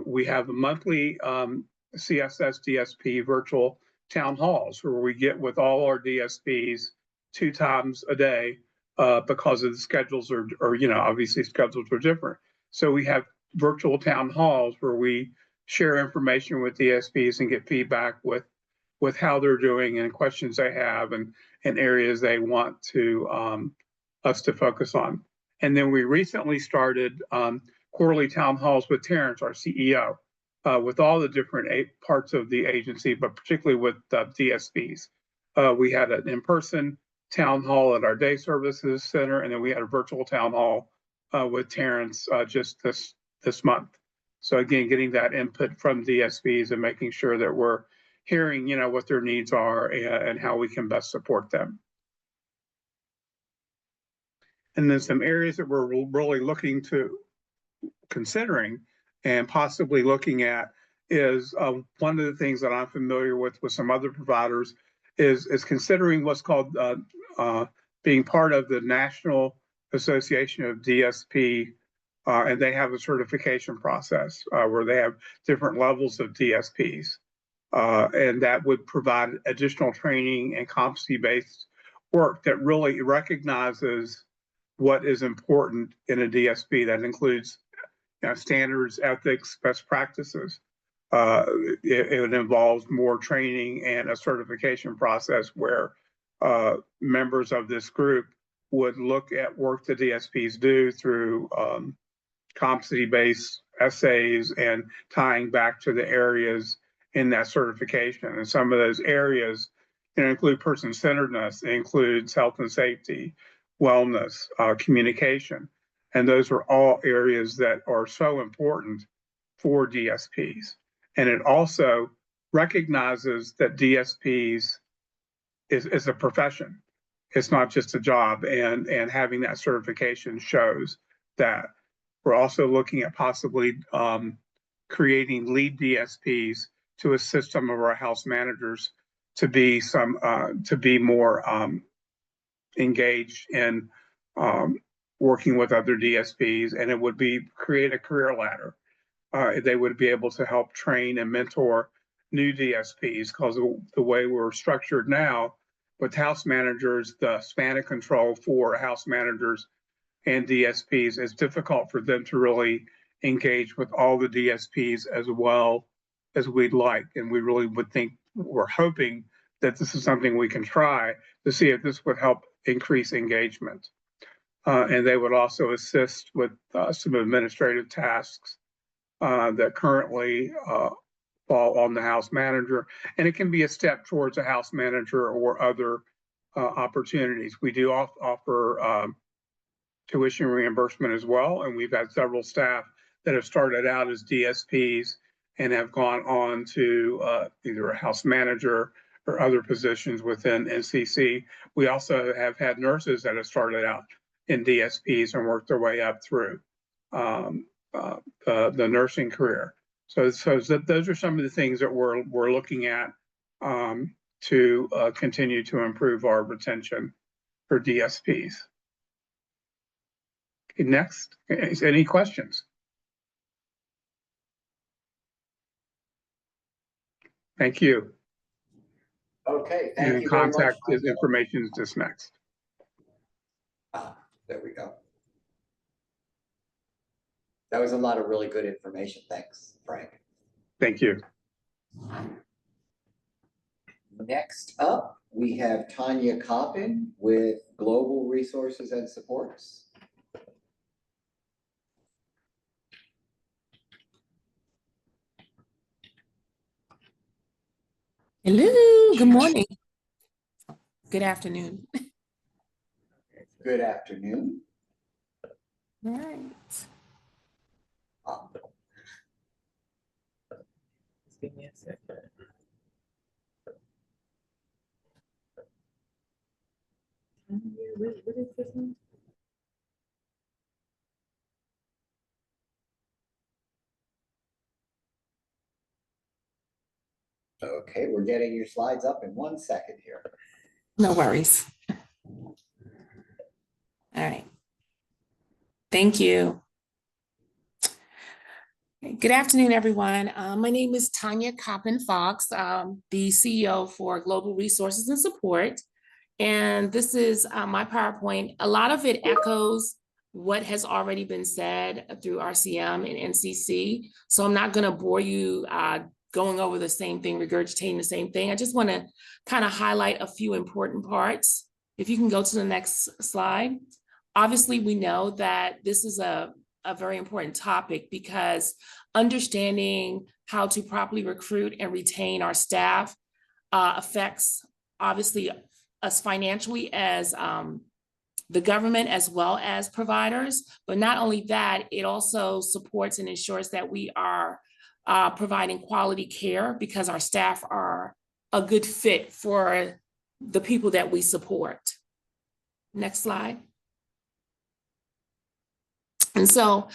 We have a monthly CSS DSP virtual town halls where we get with all our DSPs 2 times a day because of the schedules are obviously schedules are different. So we have virtual town halls where we share information with DSPs and get feedback with how they're doing and questions they have and areas they want to us to focus on. And then we recently started quarterly town halls with Terrence, our CEO, with all the different parts of the agency, but particularly with DSPs. We had an in-person town hall at our day services center, and then we had a virtual town hall with Terrence just this month. So again, getting that input from DSPs and making sure that we're hearing, what their needs are and how we can best support them. And then some areas that we're really considering and possibly looking at is one of the things that I'm familiar with some other providers is considering what's called being part of the National Association of DSP, and they have a certification process where they have different levels of DSPs, and that would provide additional training and competency-based work that really recognizes what is important in a DSP. That includes standards, ethics, best practices. It involves more training and a certification process where members of this group would look at work the DSPs do through competency-based essays and tying back to the areas in that certification. And some of those areas include person-centeredness, it includes health and safety, wellness, communication. And those are all areas that are so important for DSPs. And it also recognizes that DSPs is a profession. It's not just a job, and having that certification shows that. We're also looking at possibly creating lead DSPs to assist some of our house managers to be more engaged in working with other DSPs, and it would create a career ladder. They would be able to help train and mentor new DSPs, because the way we're structured now with house managers, the span of control for house managers and DSPs is difficult for them to really engage with all the DSPs as well as we'd like. And we really we're hoping that this is something we can try to see if this would help increase engagement. And they would also assist with some administrative tasks that currently fall on the house manager. And it can be a step towards a house manager or other opportunities. We do offer tuition reimbursement as well. And we've had several staff that have started out as DSPs and have gone on to either a house manager or other positions within NCC. We also have had nurses that have started out in DSPs and worked their way up through the nursing career. So those are some of the things that we're looking at to continue to improve our retention for DSPs. Okay, next, any questions? Thank you. Okay, thank And you very much. contact information is just next. There we go. That was a lot of really good information. Thanks, Frank. Thank you. Next up, we have Tanya Coppin with Global Resources and Supports. Hello, good morning. Good afternoon. Good afternoon. All right. Give me a second. What is this one? Okay, we're getting your slides up in 1 second here. No worries. All right. Thank you. Good afternoon, everyone. My name is Tanya Coppin Fox, the CEO for Global Resources and Support. And this is my PowerPoint. A lot of it echoes what has already been said through RCM and NCC. So I'm not going to bore you going over the same thing, regurgitating the same thing. I just want to kind of highlight a few important parts. If you can go to the next slide. Obviously, we know that this is a very important topic because understanding how to properly recruit and retain our staff affects, obviously, us financially as the government as well as providers. But not only that, it also supports and ensures that we are providing quality care because our staff are a good fit for the people that we support. Next slide. And so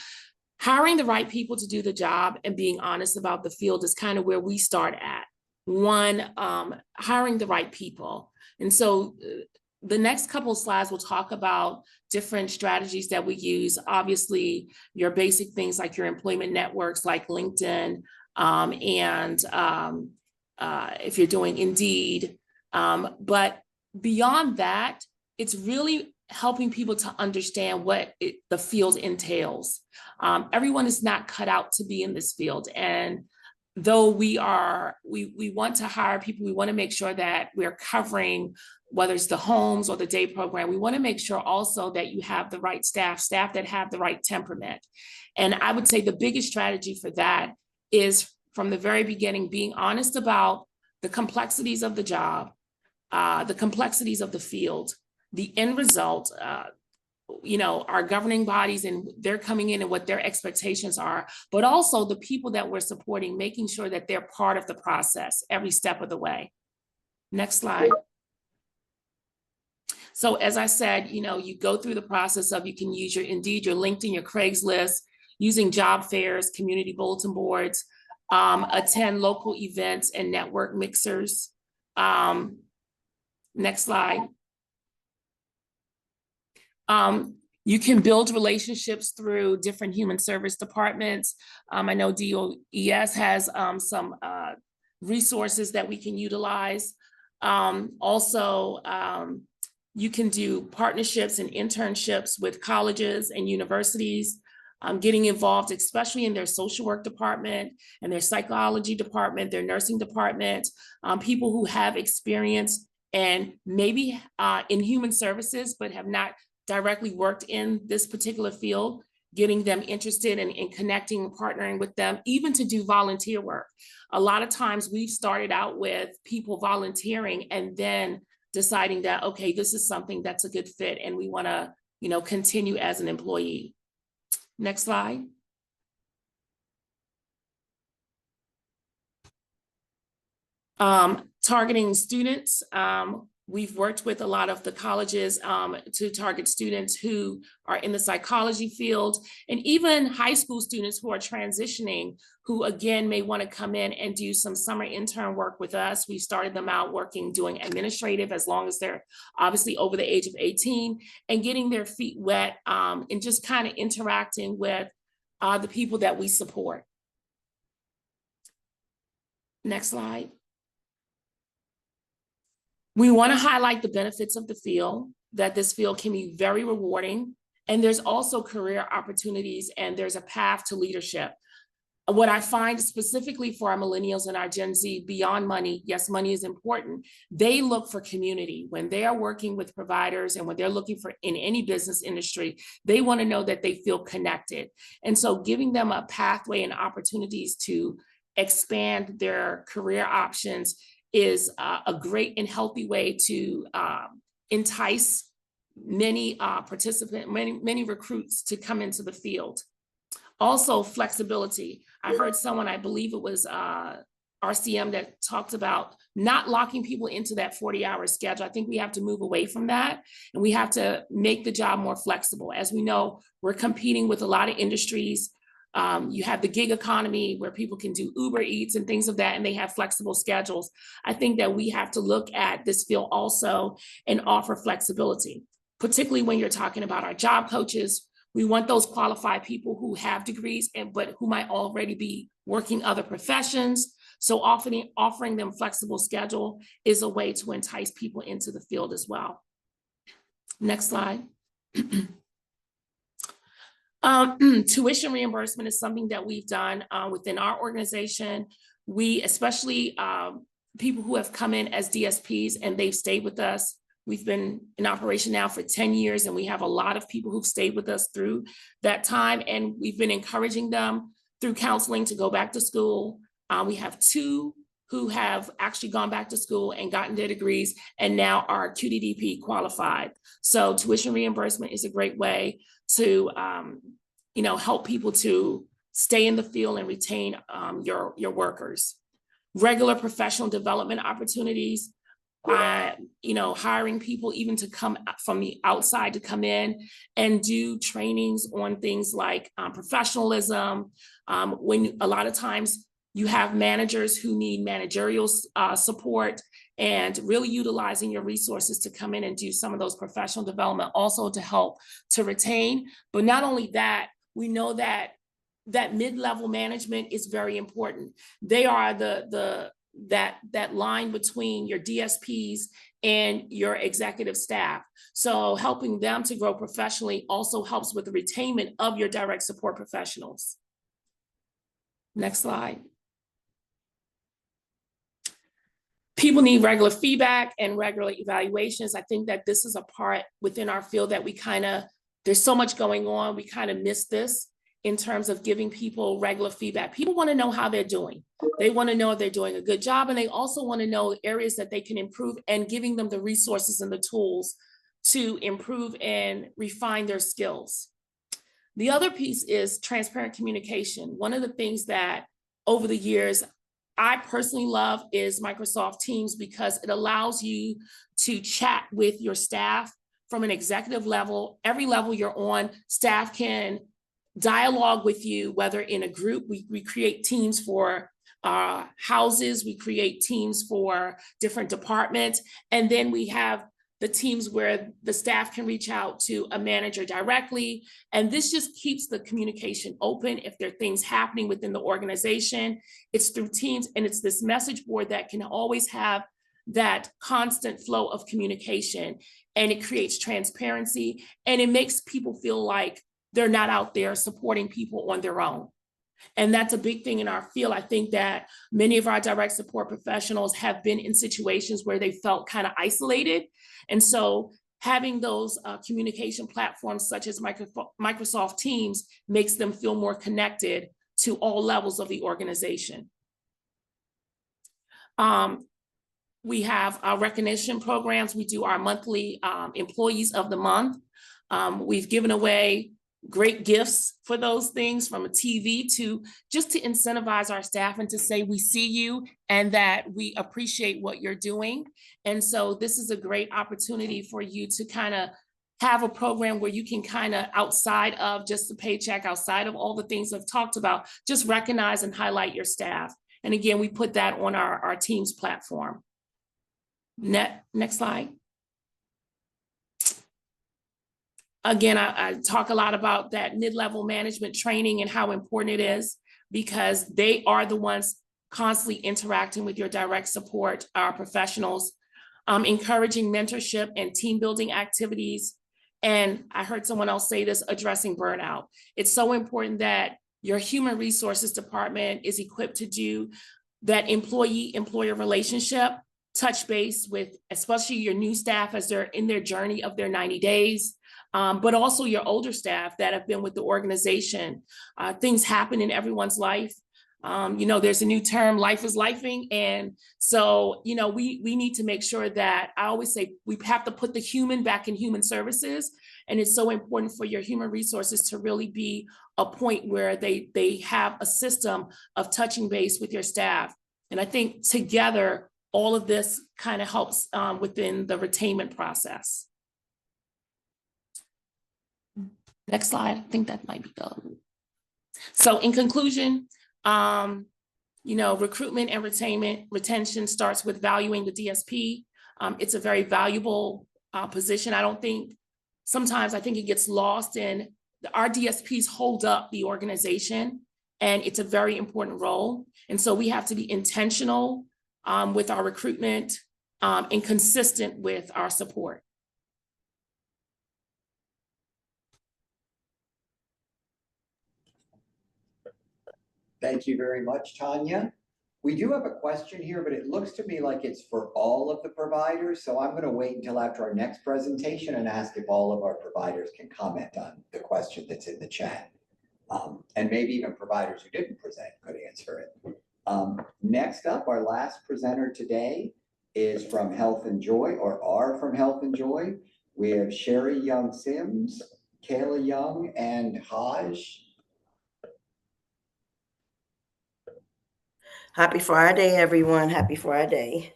Hiring the right people to do the job and being honest about the field is kind of where we start at. One, hiring the right people. And so the next couple of slides will talk about different strategies that we use. Obviously, your basic things like your employment networks like LinkedIn, if you're doing Indeed. But beyond that, it's really helping people to understand what the field entails. Everyone is not cut out to be in this field. And though we want to hire people, we want to make sure that we're covering whether it's the homes or the day program. We want to make sure also that you have the right staff that have the right temperament. And I would say the biggest strategy for that is from the very beginning, being honest about the complexities of the job, the complexities of the field, the end result, our governing bodies and they're coming in and what their expectations are, but also the people that we're supporting, making sure that they're part of the process every step of the way. Next slide. So as I said, you go through the process of, you can use your Indeed, your LinkedIn, your Craigslist, using job fairs, community bulletin boards, attend local events and network mixers. Next slide. You can build relationships through different human service departments. I know DDS has some resources that we can utilize. Also, you can do partnerships and internships with colleges and universities, getting involved, especially in their social work department and their psychology department, their nursing department, people who have experience and maybe in human services, but have not directly worked in this particular field, getting them interested in connecting, partnering with them, even to do volunteer work. A lot of times we've started out with people volunteering and then deciding that, okay, this is something that's a good fit and we want to, continue as an employee. Next slide. Targeting students. We've worked with a lot of the colleges to target students who are in the psychology field and even high school students who are transitioning, who again may want to come in and do some summer intern work with us. We started them out doing administrative as long as they're obviously over the age of 18 and getting their feet wet and just kind of interacting with the people that we support. Next slide. We want to highlight the benefits of the field, that this field can be very rewarding, and there's also career opportunities and there's a path to leadership. What I find specifically for our millennials and our Gen Z, beyond money, yes, money is important, they look for community. When they are working with providers and when they're looking for in any business industry, they want to know that they feel connected. And so giving them a pathway and opportunities to expand their career options is a great and healthy way to entice many many recruits to come into the field. Also, flexibility. I heard someone, I believe it was RCM, that talked about not locking people into that 40-hour schedule. I think we have to move away from that and we have to make the job more flexible. As we know, we're competing with a lot of industries. You have the gig economy where people can do Uber Eats and things of that, and they have flexible schedules. I think that we have to look at this field also and offer flexibility, particularly when you're talking about our job coaches. We want those qualified people who have degrees but who might already be working other professions. So often offering them flexible schedule is a way to entice people into the field as well. Next slide. Tuition reimbursement is something that we've done within our organization. We, especially people who have come in as DSPs and they've stayed with us. We've been in operation now for 10 years and we have a lot of people who've stayed with us through that time. And we've been encouraging them through counseling to go back to school. We have 2 who have actually gone back to school and gotten their degrees and now are QDDP qualified. So tuition reimbursement is a great way to help people to stay in the field and retain your workers. Regular professional development opportunities. hiring people even to come from the outside to come in and do trainings on things like professionalism. When a lot of times you have managers who need managerial support, and really utilizing your resources to come in and do some of those professional development also to help to retain. But not only that, we know that mid-level management is very important. They are that line between your DSPs and your executive staff. So helping them to grow professionally also helps with the retainment of your direct support professionals. Next slide. People need regular feedback and regular evaluations. I think that this is a part within our field that there's so much going on, we kind of miss this in terms of giving people regular feedback. People want to know how they're doing. They want to know if they're doing a good job, and they also want to know areas that they can improve, and giving them the resources and the tools to improve and refine their skills. The other piece is transparent communication. One of the things that over the years I personally love is Microsoft Teams, because it allows you to chat with your staff from an executive level. Every level you're on, staff can dialogue with you, whether in a group. We create teams for houses, we create teams for different departments, and then we have the teams where the staff can reach out to a manager directly. And this just keeps the communication open. If there are things happening within the organization, it's through Teams, and it's this message board that can always have that constant flow of communication. And it creates transparency, and it makes people feel like they're not out there supporting people on their own. And that's a big thing in our field. I think that many of our direct support professionals have been in situations where they felt kind of isolated. And so having those communication platforms such as Microsoft Teams makes them feel more connected to all levels of the organization. We have our recognition programs. We do our monthly Employees of the Month. We've given away great gifts for those things, from a TV to just to incentivize our staff and to say we see you and that we appreciate what you're doing. And so this is a great opportunity for you to kind of have a program where you can kind of, outside of just the paycheck, outside of all the things I've talked about, just recognize and highlight your staff. And again, we put that on our Teams platform. Next slide. Again, I talk a lot about that mid-level management training and how important it is, because they are the ones constantly interacting with your direct support, our professionals, encouraging mentorship and team building activities. And I heard someone else say this, addressing burnout. It's so important that your human resources department is equipped to do that employee-employer relationship, touch base with especially your new staff as they're in their journey of their 90 days. But also your older staff that have been with the organization. Things happen in everyone's life. There's a new term, life is lifing. And so, we need to make sure that, I always say, we have to put the human back in human services. And it's so important for your human resources to really be a point where they have a system of touching base with your staff. And I think together, all of this kind of helps within the retainment process. Next slide. I think that might be good. So in conclusion, recruitment and retention starts with valuing the DSP. It's a very valuable position. Sometimes I think it gets lost in our DSPs hold up the organization, and it's a very important role. And so we have to be intentional with our recruitment and consistent with our support. Thank you very much, Tanya. We do have a question here, but it looks to me like it's for all of the providers. So I'm going to wait until after our next presentation and ask if all of our providers can comment on the question that's in the chat. And maybe even providers who didn't present could answer it. Next up, our last presenter today is from Health and Joy, or are from Health and Joy. We have Sherry Young Sims, Kayla Young, and Haj. Happy Friday, everyone. Happy Friday.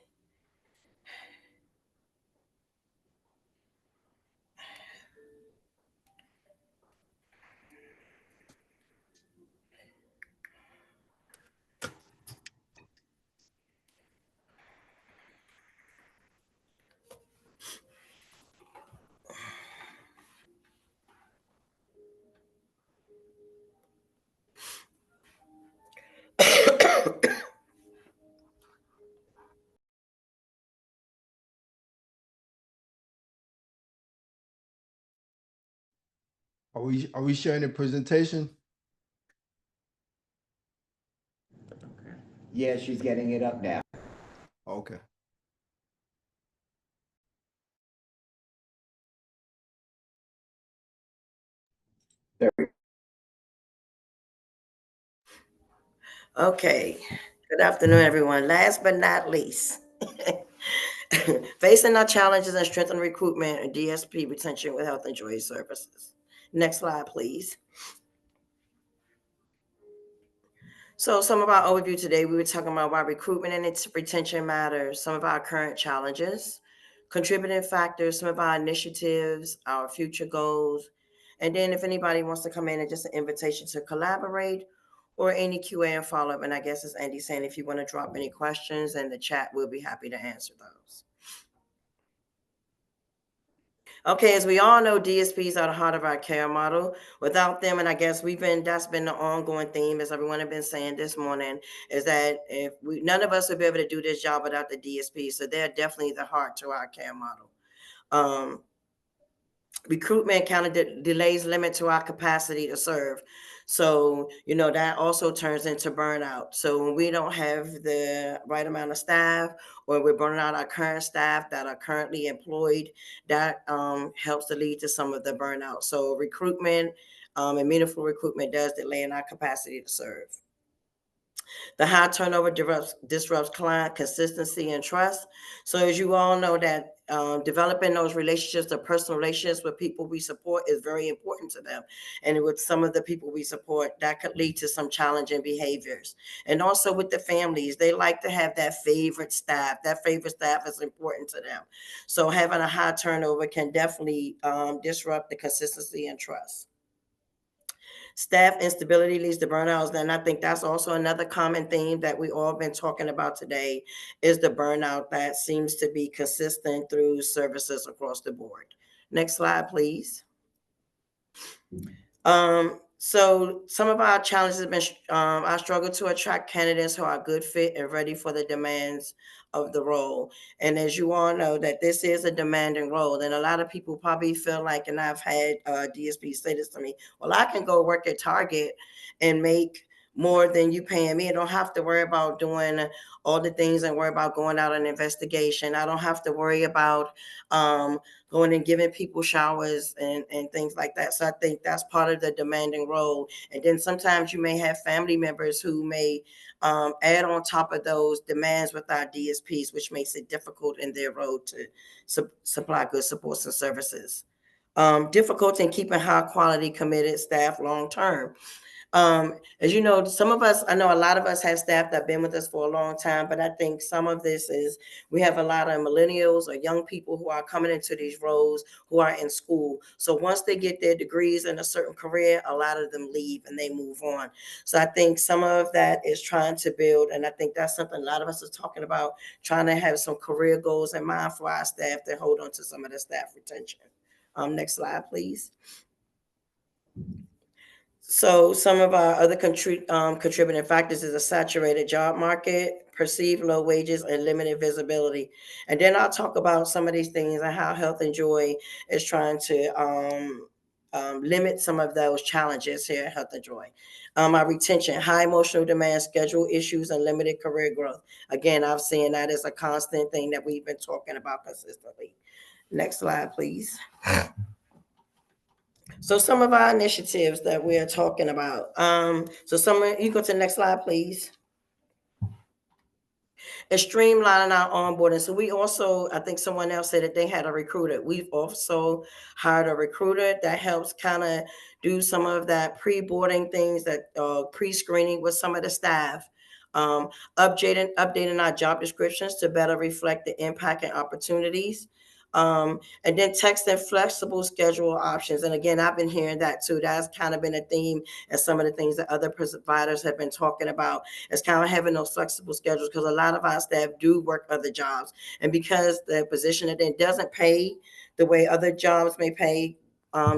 Are we sharing the presentation? Yeah, she's getting it up now. Okay. Okay, good afternoon, everyone. Last but not least, facing our challenges and strengthen recruitment and DSP retention with health and joy services. Next slide, please. So some of our overview today, we were talking about why recruitment and its retention matters, some of our current challenges, contributing factors, some of our initiatives, our future goals. And then if anybody wants to come in and just an invitation to collaborate or any QA and follow-up. And I guess as Andy saying, if you want to drop any questions in the chat, we'll be happy to answer those. Okay, as we all know, DSPs are the heart of our care model. Without them, and I guess that's been the ongoing theme, as everyone has been saying this morning, is that if none of us would be able to do this job without the DSP. So they're definitely the heart to our care model. Recruitment kind of delays limit to our capacity to serve. So, that also turns into burnout. So when we don't have the right amount of staff, or we're burning out our current staff that are currently employed, that helps to lead to some of the burnout. So recruitment and meaningful recruitment does delay in our capacity to serve. The high turnover disrupts client consistency and trust. So as you all know that developing those relationships, the personal relationships with people we support is very important to them. And with some of the people we support, that could lead to some challenging behaviors. And also with the families, they like to have that favorite staff. That favorite staff is important to them. So having a high turnover can definitely disrupt the consistency and trust. Staff instability leads to burnouts. And I think that's also another common theme that we all been talking about today is the burnout that seems to be consistent through services across the board. Next slide, please. So some of our challenges have been our struggle to attract candidates who are a good fit and ready for the demands of the role. And as you all know, that this is a demanding role. And a lot of people probably feel like, and I've had DSP say this to me, well, I can go work at Target and make more than you paying me. I don't have to worry about doing all the things and worry about going out on an investigation. I don't have to worry about going and giving people showers and things like that. So I think that's part of the demanding role. And then sometimes you may have family members who may add on top of those demands with our DSPs, which makes it difficult in their role to supply good supports and services. Difficulty in keeping high quality committed staff long term. As you know, I know a lot of us have staff that have been with us for a long time, but I think some of this is we have a lot of millennials or young people who are coming into these roles who are in school. So once they get their degrees in a certain career, a lot of them leave and they move on. So I think some of that is trying to build, and I think that's something a lot of us are talking about, trying to have some career goals in mind for our staff to hold on to some of the staff retention. Next slide, please. So some of our other contributing factors is a saturated job market, perceived low wages, and limited visibility. And then I'll talk about some of these things and how Health and Joy is trying to limit some of those challenges here at Health and Joy. Our retention, high emotional demand, schedule issues, and limited career growth. Again, I've seen that as a constant thing that we've been talking about consistently. Next slide, please. So some of our initiatives that we're talking about. You go to the next slide, please. Is streamlining our onboarding. So we also, I think someone else said that they had a recruiter. We've also hired a recruiter that helps kind of do some of that pre-boarding things, that pre-screening with some of the staff. Updating our job descriptions to better reflect the impact and opportunities. And then text and flexible schedule options. And again, I've been hearing that too. That's kind of been a theme and some of the things that other providers have been talking about. It's kind of having those flexible schedules because a lot of our staff do work other jobs. And because the position that it doesn't pay the way other jobs may pay,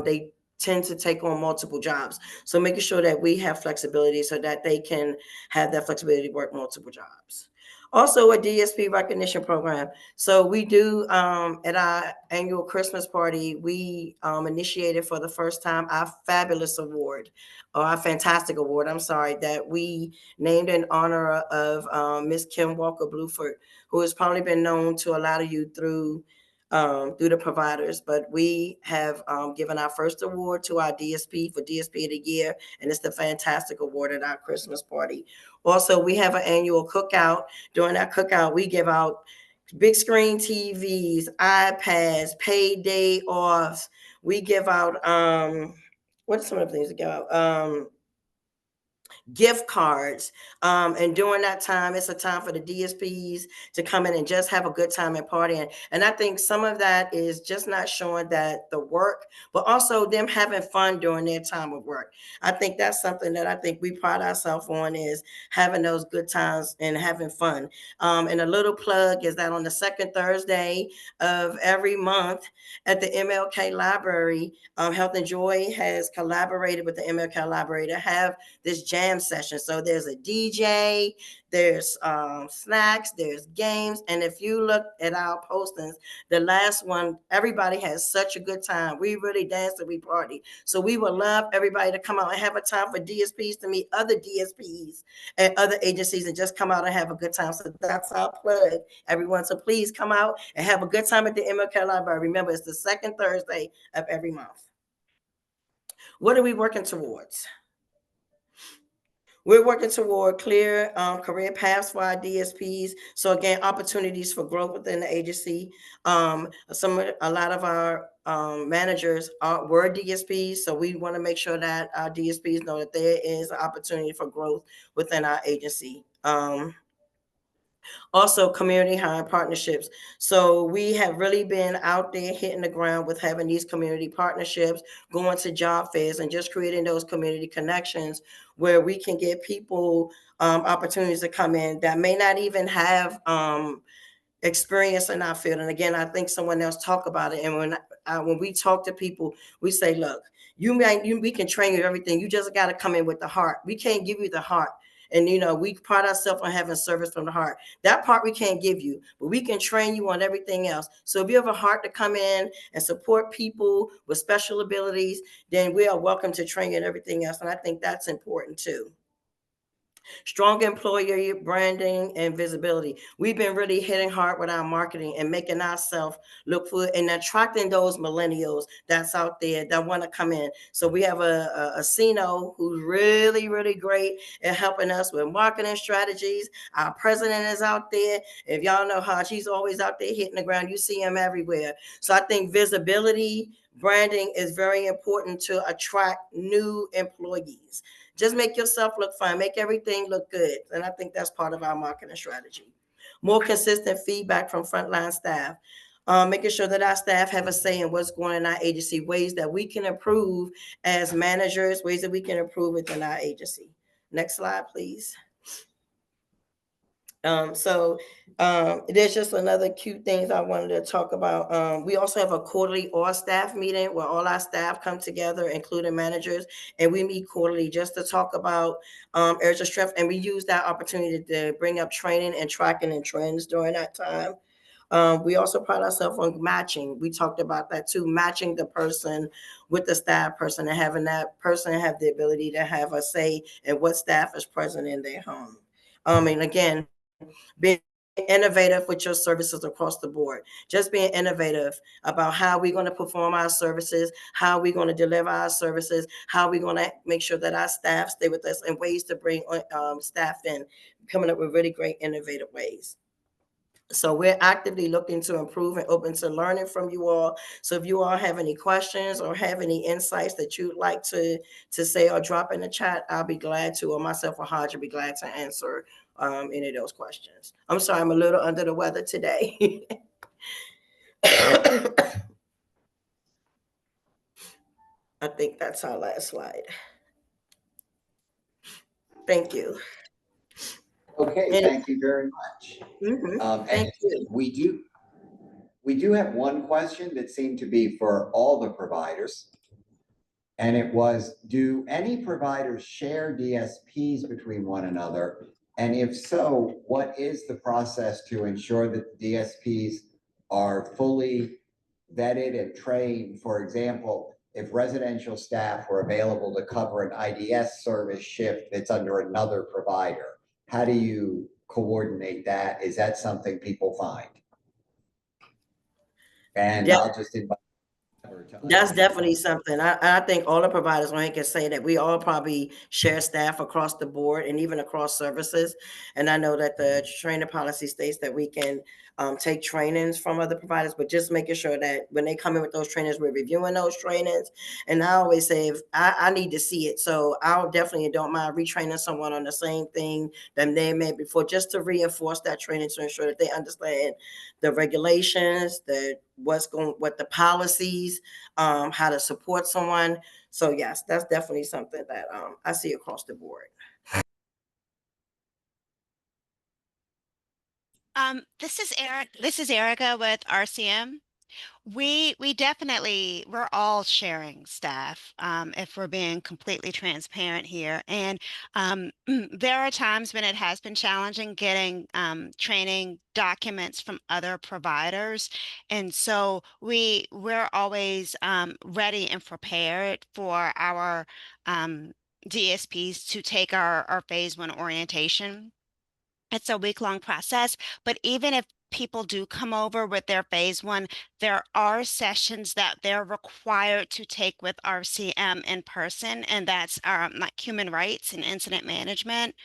they tend to take on multiple jobs. So making sure that we have flexibility so that they can have that flexibility to work multiple jobs. Also a DSP recognition program. So we do at our annual Christmas party, we initiated for the first time our fabulous award, or our fantastic award, I'm sorry, that we named in honor of Miss Kim Walker Bluford, who has probably been known to a lot of you through the providers, but we have given our first award to our DSP for DSP of the year, and it's the fantastic award at our Christmas party. Also, we have an annual cookout. During that cookout, we give out big screen TVs, iPads, paid day offs. We give out what are some of the things we give out? Gift cards. And during that time, it's a time for the DSPs to come in and just have a good time and partying. And I think some of that is just not showing that the work, but also them having fun during their time of work. I think that's something that I think we pride ourselves on, is having those good times and having fun. And a little plug is that on the second Thursday of every month at the MLK Library, Health and Joy has collaborated with the MLK Library to have this jam session. So there's a DJ, there's snacks, there's games. And if you look at our postings, the last one, everybody has such a good time. We really dance and we party. So we would love everybody to come out and have a time for DSPs to meet other DSPs and other agencies and just come out and have a good time. So that's our plug, everyone. So please come out and have a good time at the MLK Library. Remember, it's the second Thursday of every month. What are we working towards? We're working toward clear career paths for our DSPs. So again, opportunities for growth within the agency. A lot of our managers were DSPs, so we want to make sure that our DSPs know that there is an opportunity for growth within our agency. Also, community hiring partnerships. So we have really been out there hitting the ground with having these community partnerships, going to job fairs, and just creating those community connections where we can get people opportunities to come in that may not even have experience in our field. And again, I think someone else talked about it. And when we talk to people, we say, look, we can train you everything. You just got to come in with the heart. We can't give you the heart. And, we pride ourselves on having service from the heart. That part we can't give you, but we can train you on everything else. So if you have a heart to come in and support people with special abilities, then we are welcome to train you in everything else. And I think that's important too. Strong employer branding and visibility. We've been really hitting hard with our marketing and making ourselves look for and attracting those millennials that's out there that want to come in. So we have a CNO who's really, really great at helping us with marketing strategies. Our president is out there. If y'all know how she's always out there hitting the ground, you see him everywhere. So I think visibility, branding is very important to attract new employees. Just make yourself look fine, make everything look good. And I think that's part of our marketing strategy. More consistent feedback from frontline staff, making sure that our staff have a say in what's going on in our agency, ways that we can improve as managers, ways that we can improve within our agency. Next slide, please. There's just another cute things I wanted to talk about. We also have a quarterly all staff meeting where all our staff come together, including managers, and we meet quarterly just to talk about areas of strength. And we use that opportunity to bring up training and tracking and trends during that time. We also pride ourselves on matching. We talked about that too, matching the person with the staff person and having that person have the ability to have a say in what staff is present in their home. And again, being innovative with your services across the board, just being innovative about how we're going to perform our services, how we're going to deliver our services, how we're going to make sure that our staff stay with us, and ways to bring staff in, coming up with really great innovative ways. So we're actively looking to improve and open to learning from you all. So if you all have any questions or have any insights that you'd like to say or drop in the chat, I'll be glad to, or myself or Hodge will be glad to answer any of those questions. I'm sorry, I'm a little under the weather today. I think that's our last slide. Thank you. Okay, thank you very much. Thank you. We do have one question that seemed to be for all the providers. And it was, do any providers share DSPs between one another? And if so, what is the process to ensure that the DSPs are fully vetted and trained? For example, if residential staff were available to cover an IDS service shift that's under another provider, how do you coordinate that? Is that something people find? And Yeah. I'll just invite. That's definitely something. I think all the providers on here can say that we all probably share staff across the board and even across services. And I know that the trainer policy states that we can take trainings from other providers, but just making sure that when they come in with those trainings, we're reviewing those trainings. And I always say, if I need to see it. So I'll definitely don't mind retraining someone on the same thing that they made before, just to reinforce that training to ensure that they understand the regulations, what the policies, how to support someone. So yes, that's definitely something that I see across the board. This is Erica with RCM. We definitely, we're all sharing staff, if we're being completely transparent here. And there are times when it has been challenging getting training documents from other providers. And so we're always ready and prepared for our DSPs to take our phase 1 orientation. It's a week-long process, but even if people do come over with their phase 1, there are sessions that they're required to take with RCM in person, and that's like human rights and incident management.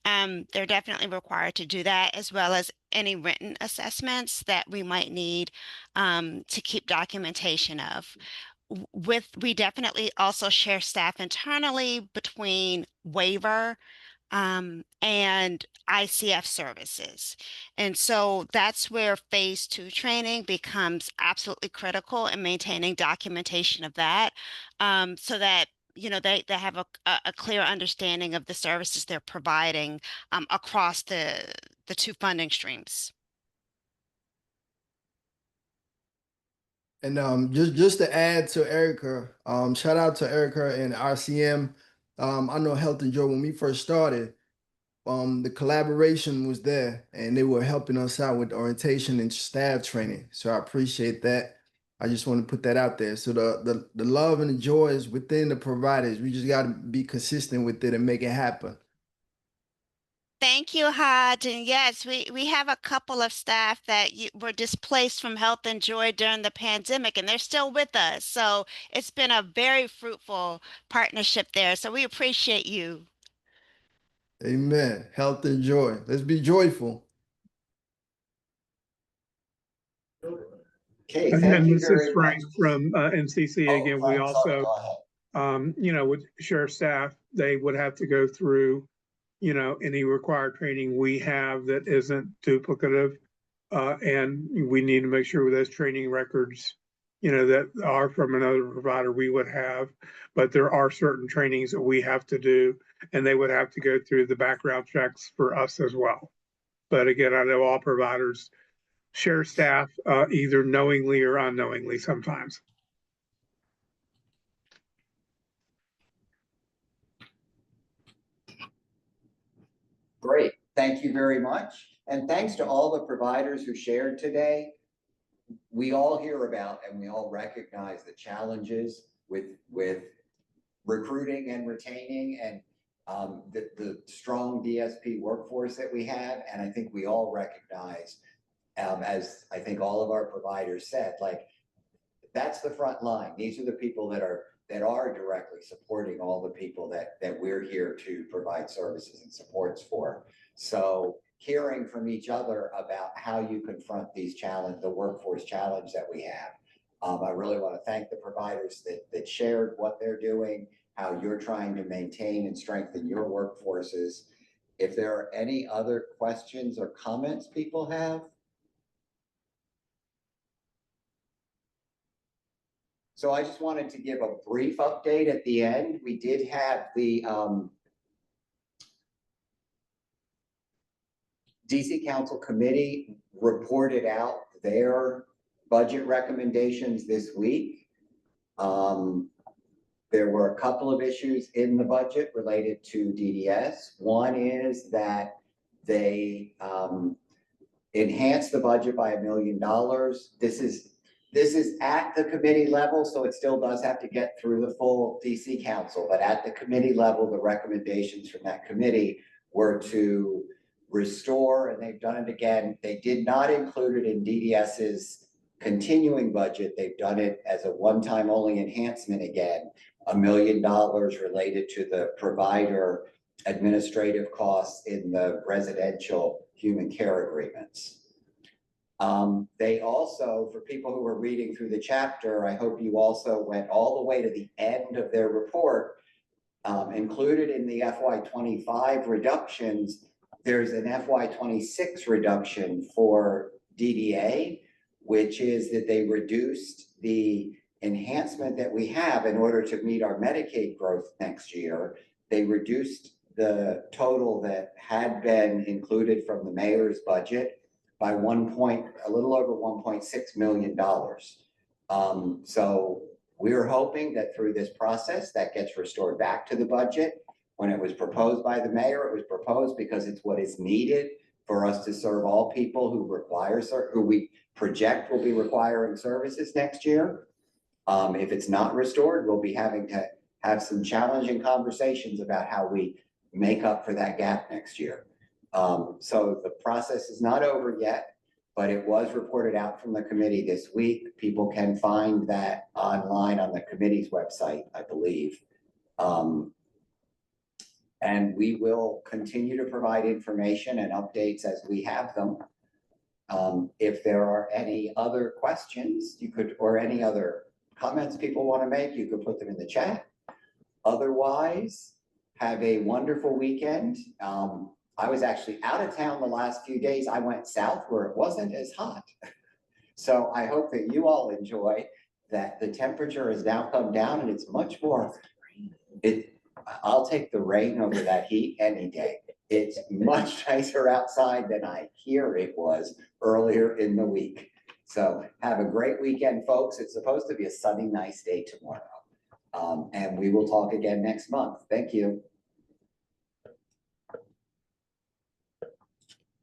They're definitely required to do that, as well as any written assessments that we might need to keep documentation of. We definitely also share staff internally between waiver and ICF services. And so that's where phase 2 training becomes absolutely critical in maintaining documentation of that, so that they have a clear understanding of the services they're providing across the 2 funding streams. And just to add to Erica, shout out to Erica and RCM. I know Health and Joy, when we first started, the collaboration was there and they were helping us out with orientation and staff training. So I appreciate that. I just want to put that out there. So the love and the joy is within the providers. We just got to be consistent with it and make it happen. Thank you, Haj. And yes, we have a couple of staff that were displaced from Health and Joy during the pandemic, and they're still with us. So it's been a very fruitful partnership there. So we appreciate you. Amen. Health and joy. Let's be joyful. Okay, And thank you this is very Frank much. from NCC Oh, again. Frank, We sorry, also, go ahead. with sheriff staff, they would have to go through, any required training we have that isn't duplicative. And we need to make sure those training records, that are from another provider we would have. But there are certain trainings that we have to do, and they would have to go through the background checks for us as well. But again, I know all providers share staff either knowingly or unknowingly sometimes. Great, thank you very much. And thanks to all the providers who shared today. We all hear about and we all recognize the challenges with recruiting and retaining and the strong DSP workforce that we have. And I think we all recognize, as I think all of our providers said, like, that's the front line. These are the people that are directly supporting all the people that we're here to provide services and supports for. So hearing from each other about how you confront these the workforce challenge that we have. I really want to thank the providers that shared what they're doing, how you're trying to maintain and strengthen your workforces. If there are any other questions or comments people have. So I just wanted to give a brief update at the end. We did have the DC Council Committee reported out their budget recommendations this week. There were a couple of issues in the budget related to DDS. One is that They enhanced the budget by $1 million. This is at the committee level, so it still does have to get through the full DC council, but at the committee level, the recommendations from that committee were to restore, and they've done it again. They did not include it in DDS's continuing budget. They've done it as a one-time only enhancement again, $1 million related to the provider administrative costs in the residential human care agreements. They also, for people who were reading through the chapter, I hope you also went all the way to the end of their report. Included in the FY25 reductions, there's an FY26 reduction for DDA, which is that they reduced the enhancement that we have in order to meet our Medicaid growth next year. They reduced the total that had been included from the mayor's budget by a little over $1.6 million. So we're hoping that through this process that gets restored back to the budget. When it was proposed by the mayor, it was proposed because it's what is needed for us to serve all people who we project will be requiring services next year. If it's not restored, we'll be having to have some challenging conversations about how we make up for that gap next year. So the process is not over yet, but it was reported out from the committee this week. People can find that online on the committee's website, I believe. And we will continue to provide information and updates as we have them. If there are any other questions, or any other comments people want to make, you could put them in the chat. Otherwise, have a wonderful weekend. I was actually out of town the last few days. I went south where it wasn't as hot. So I hope that you all enjoy that. The temperature has now come down and it's much more, I'll take the rain over that heat any day. It's much nicer outside than I hear it was earlier in the week. So have a great weekend, folks. It's supposed to be a sunny, nice day tomorrow. And we will talk again next month. Thank you.